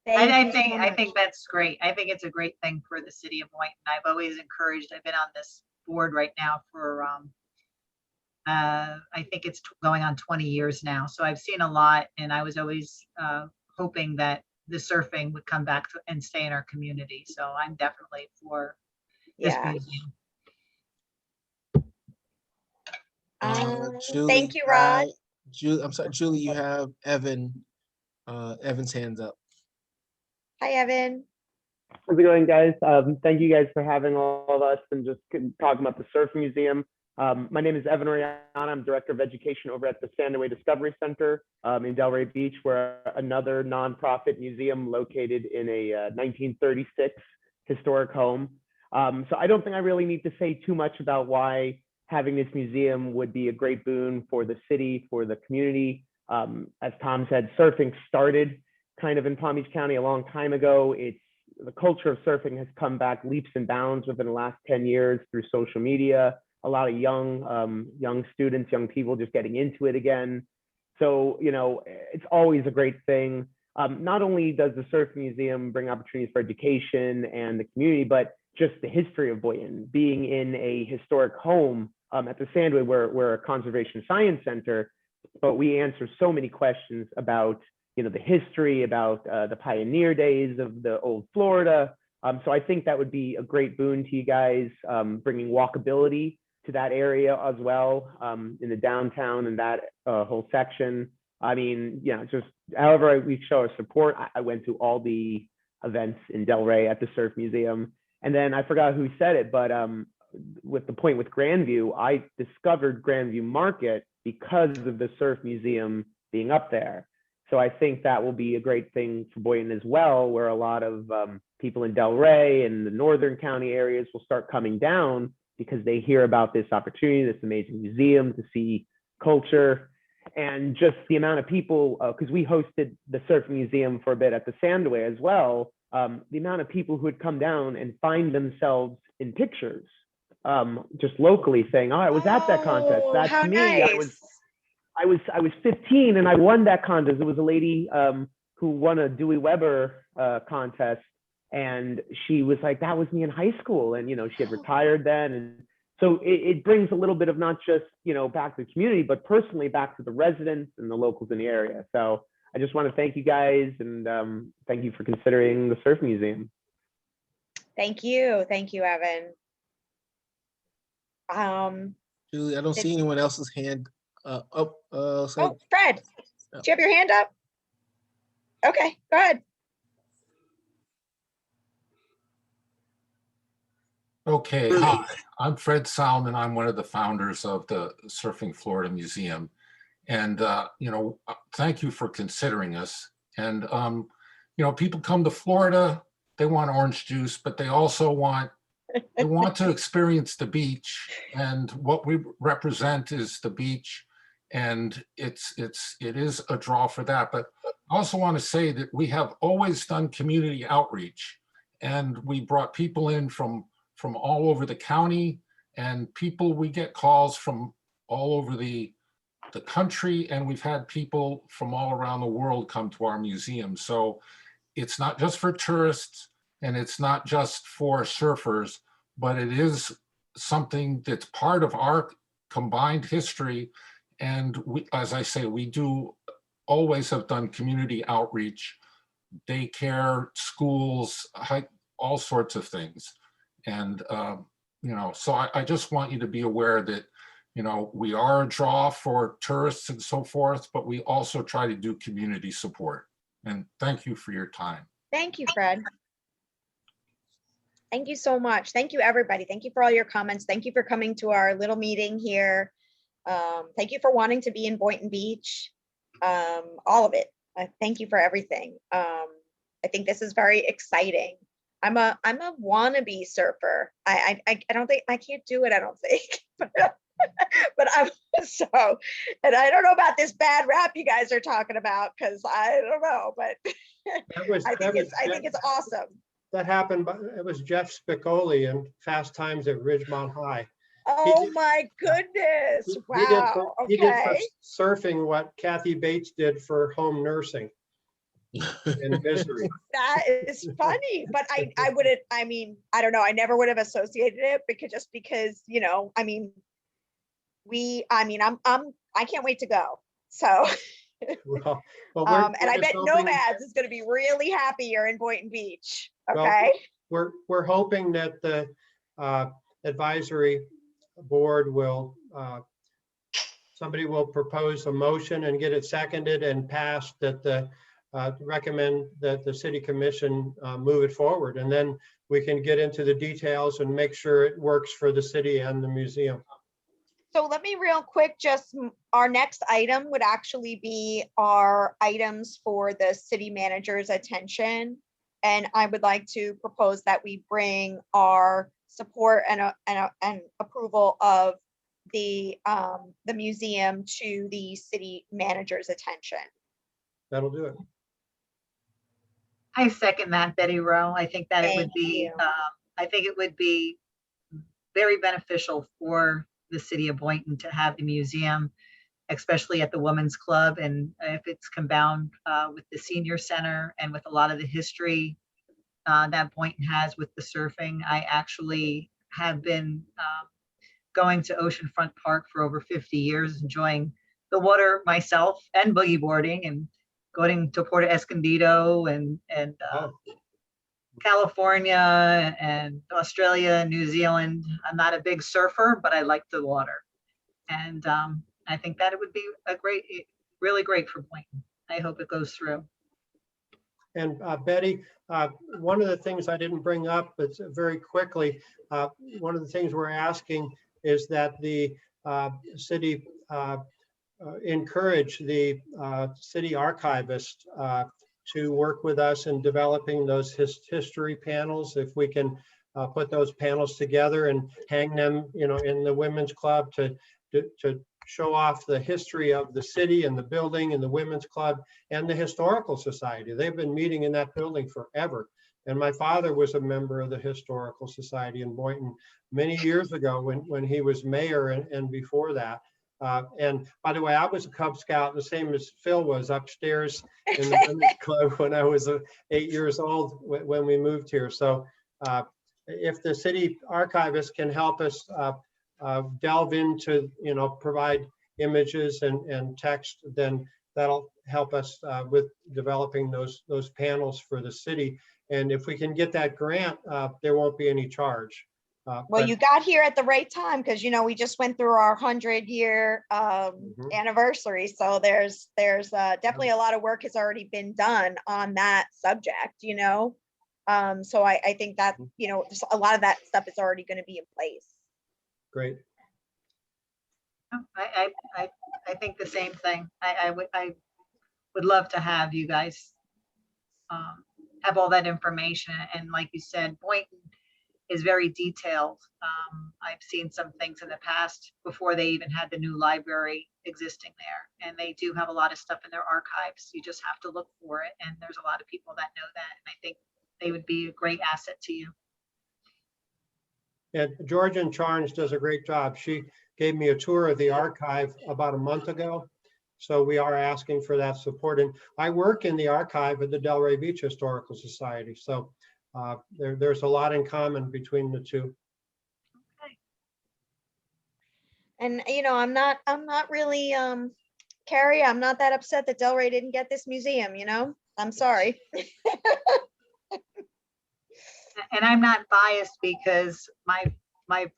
Speaker 3: Thank
Speaker 5: I
Speaker 3: you so
Speaker 5: think
Speaker 3: much.
Speaker 5: that's great. I think it's a great thing for the city of Boynton. I've always encouraged, I've been on this board right now for I think it's going on 20 years now. So I've seen a lot, and I was always hoping that the surfing would come back and stay in our community. So I'm definitely for this
Speaker 3: Yeah.
Speaker 5: museum.
Speaker 2: Julie,
Speaker 3: Thank you, Rod.
Speaker 2: I'm sorry, Julie, you have Evan's hands up.
Speaker 3: Hi, Evan.
Speaker 13: How's it going, guys? Thank you guys for having all of us and just talking about the Surf Museum. My name is Evan Rihanna. I'm Director of Education over at the Sandaway Discovery Center in Delray Beach. We're another nonprofit museum located in a 1936 historic home. So I don't think I really need to say too much about why having this museum would be a great boon for the city, for the community. As Tom said, surfing started kind of in Palm Beach County a long time ago. The culture of surfing has come back leaps and bounds within the last 10 years through social media. A lot of young students, young people just getting into it again. So, you know, it's always a great thing. Not only does the Surf Museum bring opportunities for education and the community, but just the history of Boynton, being in a historic home at the Sandway, we're a conservation science center, but we answer so many questions about, you know, the history, about the pioneer days of the old Florida. So I think that would be a great boon to you guys, bringing walkability to that area as well, in the downtown and that whole section. I mean, yeah, just however we show our support. I went to all the events in Delray at the Surf Museum. And then I forgot who said it, but with the point with Grandview, I discovered Grandview Market because of the Surf Museum being up there. So I think that will be a great thing for Boynton as well, where a lot of people in Delray and the northern county areas will start coming down because they hear about this opportunity, this amazing museum to see culture. And just the amount of people, because we hosted the Surf Museum for a bit at the Sandway as well, the amount of people who would come down and find themselves in pictures, just locally saying, oh, I was at that contest.
Speaker 3: Oh,
Speaker 13: That's
Speaker 3: how
Speaker 13: me.
Speaker 3: nice.
Speaker 13: I was 15 and I won that contest. It was a lady who won a Dewey Weber contest, and she was like, that was me in high school. And, you know, she had retired then. And so it brings a little bit of not just, you know, back to the community, but personally back to the residents and the locals in the area. So I just want to thank you guys, and thank you for considering the Surf Museum.
Speaker 3: Thank you. Thank you, Evan.
Speaker 2: Julie, I don't see anyone else's hand.
Speaker 3: Oh, Fred, do you have your hand up? Okay, go ahead.
Speaker 14: Okay, hi, I'm Fred Salmon. I'm one of the founders of the Surfing Florida Museum. And, you know, thank you for considering us. And, you know, people come to Florida, they want orange juice, but they also want, they want to experience the beach. And what we represent is the beach. And it is a draw for that. But I also want to say that we have always done community outreach, and we brought people in from all over the county, and people, we get calls from all over the country, and we've had people from all around the world come to our museum. So it's not just for tourists, and it's not just for surfers, but it is something that's part of our combined history. And we, as I say, we do always have done community outreach, daycare, schools, all sorts of things. And, you know, so I just want you to be aware that, you know, we are a draw for tourists and so forth, but we also try to do community support. And thank you for your time.
Speaker 3: Thank you, Fred. Thank you so much. Thank you, everybody. Thank you for all your comments. Thank you for coming to our little meeting here. Thank you for wanting to be in Boynton Beach. All of it. Thank you for everything. I think this is very exciting. I'm a wannabe surfer. I don't think I can't do it. I don't think, but I'm so, and I don't know about this bad rap you guys are talking about, because I don't know, but I think it's awesome.
Speaker 8: That happened, but it was Jeff Spicoli in Fast Times at Ridgemont High.
Speaker 3: Oh my goodness! Wow.
Speaker 8: He did for
Speaker 3: Okay.
Speaker 8: surfing what Kathy Bates did for home nursing in misery.
Speaker 3: That is funny, but I wouldn't. I mean, I don't know. I never would have associated it because you know. I mean, I can't wait to go. So.
Speaker 8: Well,
Speaker 3: and I bet Nomads is going to be really happy you're in Boynton Beach. Okay.
Speaker 8: Well, we're hoping that the advisory board will, somebody will propose a motion and get it seconded and passed that the recommend that the city commission move it forward, and then we can get into the details and make sure it works for the city and the museum.
Speaker 3: So let me real quick, just our next item would actually be our items for the city manager's attention. And I would like to propose that we bring our support and approval of the museum to the city manager's attention.
Speaker 8: That'll do it.
Speaker 5: I second that, Betty Rowe. I think that
Speaker 3: Thank
Speaker 5: it would be,
Speaker 3: you.
Speaker 5: I think it would be very beneficial for the city of Boynton to have the museum, especially at the Women's Club. And if it's combined with the senior center and with a lot of the history that Boynton has with the surfing. I actually have been going to Oceanfront Park for over 50 years, enjoying the water myself and boogie boarding, and going to Puerto Escondido and California and Australia, New Zealand. I'm not a big surfer, but I like the water. And I think that it would be a great, really great for Boynton. I hope it goes through.
Speaker 8: And Betty, one of the things I didn't bring up, but very quickly, one of the things we're asking is that the city encourage the city archivist to work with us in developing those history panels. If we can put those panels together and hang them, you know, in the Women's Club to show off the history of the city and the building and the Women's Club and the Historical Society. They've been meeting in that building forever. And my father was a member of the Historical Society in Boynton many years ago when he was mayor and before that. And by the way, I was a Cub Scout, the same as Phil was, upstairs in the Women's Club when I was 8 years old when we moved here. So if the city archivist can help us delve into, you know, provide images and text, then that'll help us with developing those panels for the city. And if we can get that grant, there won't be any charge.
Speaker 3: Well, you got here at the right time, because, you know, we just went through our 100-year anniversary. So there's definitely a lot of work has already been done on that subject, you know. So I think that, you know, just a lot of that stuff is already going to be in place.
Speaker 8: Great.
Speaker 5: I think the same thing. I would love to have you guys have all that information. And like you said, Boynton is very detailed. I've seen some things in the past before they even had the new library existing there. And they do have a lot of stuff in their archives. You just have to look for it. And there's a lot of people that know that. And I think they would be a great asset to you.
Speaker 8: And Georgian Charnes does a great job. She gave me a tour of the archive about a month ago. So we are asking for that support. And I work in the archive at the Delray Beach Historical Society. So there's a lot in common between the two.
Speaker 3: And, you know, I'm not really, Carrie, I'm not that upset that Delray didn't get this museum, you know? I'm sorry.
Speaker 5: And I'm not biased because my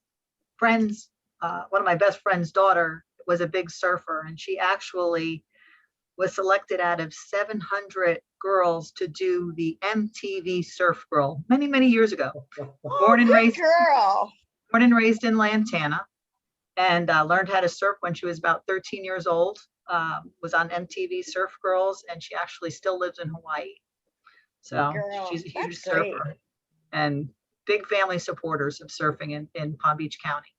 Speaker 5: friend's, one of my best friend's daughter was a big surfer, and she actually was selected out of 700 girls to do the MTV Surf Girl many, many years ago.
Speaker 3: Oh, good girl.
Speaker 5: Born and raised in Lantana, and learned how to surf when she was about 13 years old. Was on MTV Surf Girls, and she actually still lives in Hawaii. So
Speaker 3: Girl,
Speaker 5: she's a huge
Speaker 3: that's great.
Speaker 5: surfer and big family supporters of surfing in Palm Beach County.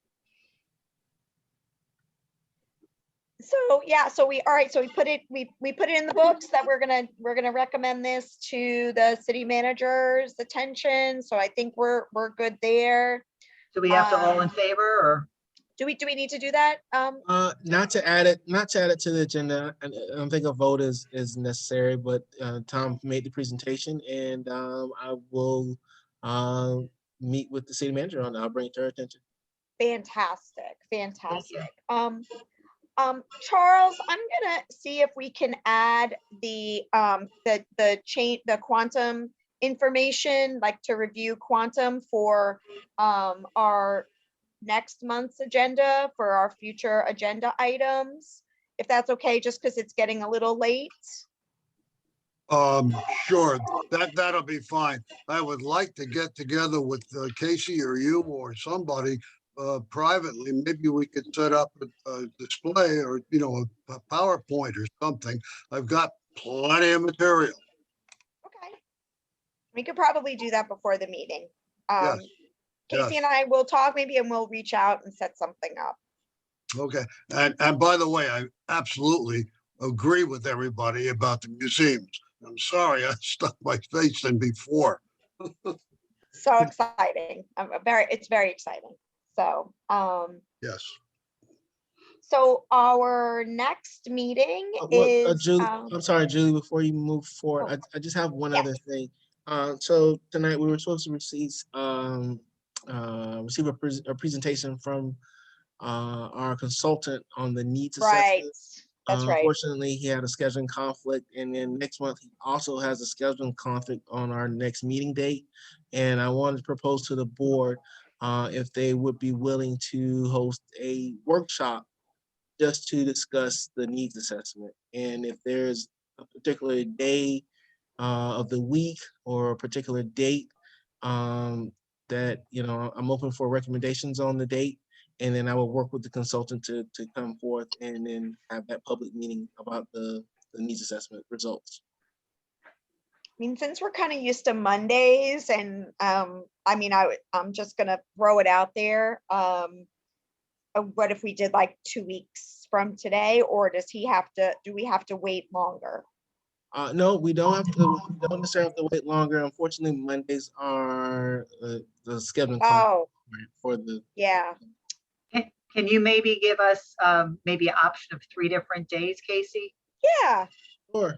Speaker 3: So yeah, so all right, so we put it in the books that we're gonna recommend this to the city manager's attention. So I think we're good there.
Speaker 5: Do we have to all in favor, or?
Speaker 3: Do we need to do that?
Speaker 2: Not to add it to the agenda. I don't think a vote is necessary, but Tom made the presentation, and I will meet with the city manager on that. I'll bring it to her attention.
Speaker 3: Fantastic. Charles, I'm gonna see if we can add the quantum information, like to review quantum for our next month's agenda for our future agenda items, if that's okay, just because it's getting a little late.
Speaker 1: Sure, that'll be fine. I would like to get together with Casey or you or somebody privately. Maybe we could set up a display or, you know, a PowerPoint or something. I've got plenty of material.
Speaker 3: Okay. We could probably do that before the meeting.
Speaker 1: Yes.
Speaker 3: Casey
Speaker 1: Yes.
Speaker 3: and I will talk maybe, and we'll reach out and set something up.
Speaker 1: Okay. And by the way, I absolutely agree with everybody about the museums. I'm sorry I stuck my face in before.
Speaker 3: So exciting. It's very exciting. So,
Speaker 1: Yes.
Speaker 3: so our next meeting is,
Speaker 2: Julie, I'm sorry, Julie, before you move forward, I just have one other thing. So tonight we were supposed to receive a presentation from our consultant on the needs assessment.
Speaker 3: That's right.
Speaker 2: Unfortunately, he had a scheduling conflict, and then next month he also has a scheduling conflict on our next meeting date. And I wanted to propose to the board if they would be willing to host a workshop just to discuss the needs assessment. And if there's a particular day of the week or a particular date that, you know, I'm open for recommendations on the date. And then I will work with the consultant to come forth and then have that public meeting about the needs assessment results.
Speaker 3: I mean, since we're kind of used to Mondays, and I mean, I'm just gonna throw it out there. What if we did like 2 weeks from today, or do we have to wait longer?
Speaker 2: No, we don't necessarily have to wait longer. Unfortunately, Mondays are the scheduling for the.
Speaker 3: Yeah.
Speaker 5: Can you maybe give us maybe an option of 3 different days, Casey?
Speaker 3: Yeah.
Speaker 2: Sure.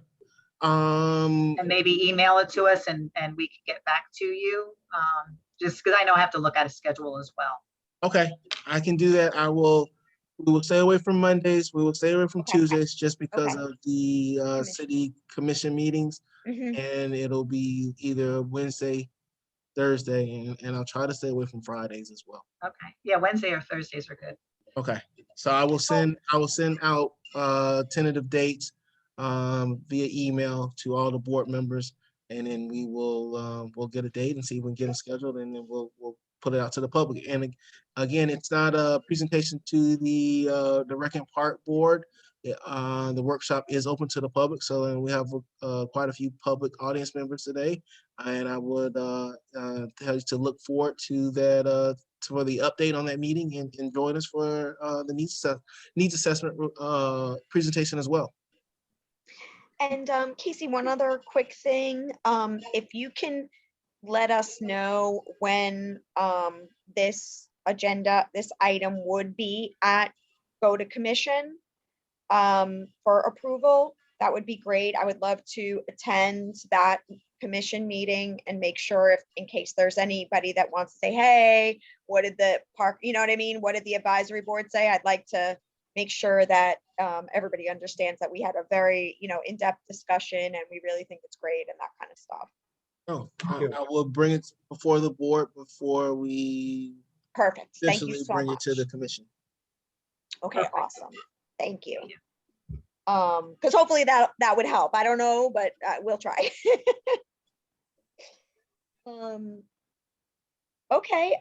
Speaker 5: And maybe email it to us and we can get back to you. Just because I know I have to look at a schedule as well.
Speaker 2: Okay, I can do that. We will stay away from Mondays. We will stay away from Tuesdays just because of the city commission meetings. And it'll be either Wednesday, Thursday, and I'll try to stay away from Fridays as well.
Speaker 5: Okay. Yeah, Wednesday or Thursdays are good.
Speaker 2: Okay. So I will send out tentative dates via email to all the board members, and then we will we'll get a date and see if we can get it scheduled, and then we'll put it out to the public. And again, it's not a presentation to the Rec and Park board. The workshop is open to the public, so we have quite a few public audience members today, and I would tell you to look forward to that for the update on that meeting, and join us for the needs assessment presentation as well.
Speaker 3: And Casey, one other quick thing, if you can let us know when this item would be at go to commission for approval, that would be great. I would love to attend that commission meeting and make sure if, in case there's anybody that wants to say, hey, what did the park, you know what I mean? What did the advisory board say? I'd like to make sure that everybody understands that we had a very, in-depth discussion and we really think it's great and that kind of stuff.
Speaker 2: Oh,
Speaker 8: you.
Speaker 2: I will bring it before the board before we
Speaker 3: Perfect. Thank you
Speaker 2: officially
Speaker 3: so
Speaker 2: bring it
Speaker 3: much.
Speaker 2: to the commission.
Speaker 3: Okay,
Speaker 5: Perfect.
Speaker 3: awesome. Thank you. Because hopefully that would help. I don't know, but we'll try. Okay,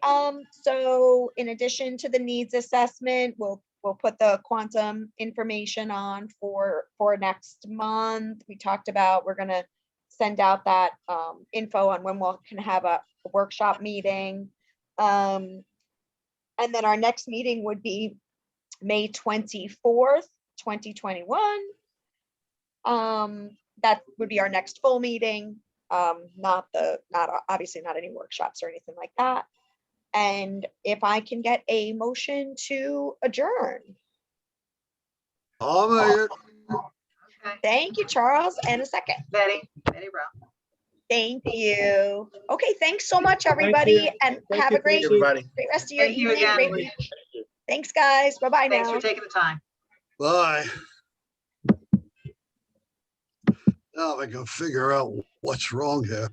Speaker 3: so in addition to the needs assessment, we'll put the quantum information on for next month. We talked about, we're gonna send out that info on when we can have a workshop meeting. And then our next meeting would be May 24th, 2021. That would be our next full meeting. Not obviously not any workshops or anything like that. And if I can get a motion to adjourn.
Speaker 1: I'll make it.
Speaker 5: Okay.
Speaker 3: Thank you, Charles, and a second.
Speaker 5: Betty Brown.
Speaker 3: Thank you. Okay, thanks so much,
Speaker 8: you.
Speaker 3: everybody, and
Speaker 8: Thank
Speaker 3: have
Speaker 8: you,
Speaker 3: a great
Speaker 8: Tracy.
Speaker 2: Everybody.
Speaker 3: rest of your
Speaker 5: Thank you
Speaker 3: evening.
Speaker 5: again.
Speaker 3: Great week. Thanks, guys. Bye-bye
Speaker 5: Thanks
Speaker 3: now.
Speaker 5: for taking the time.
Speaker 1: Bye. Now I can figure out what's wrong here.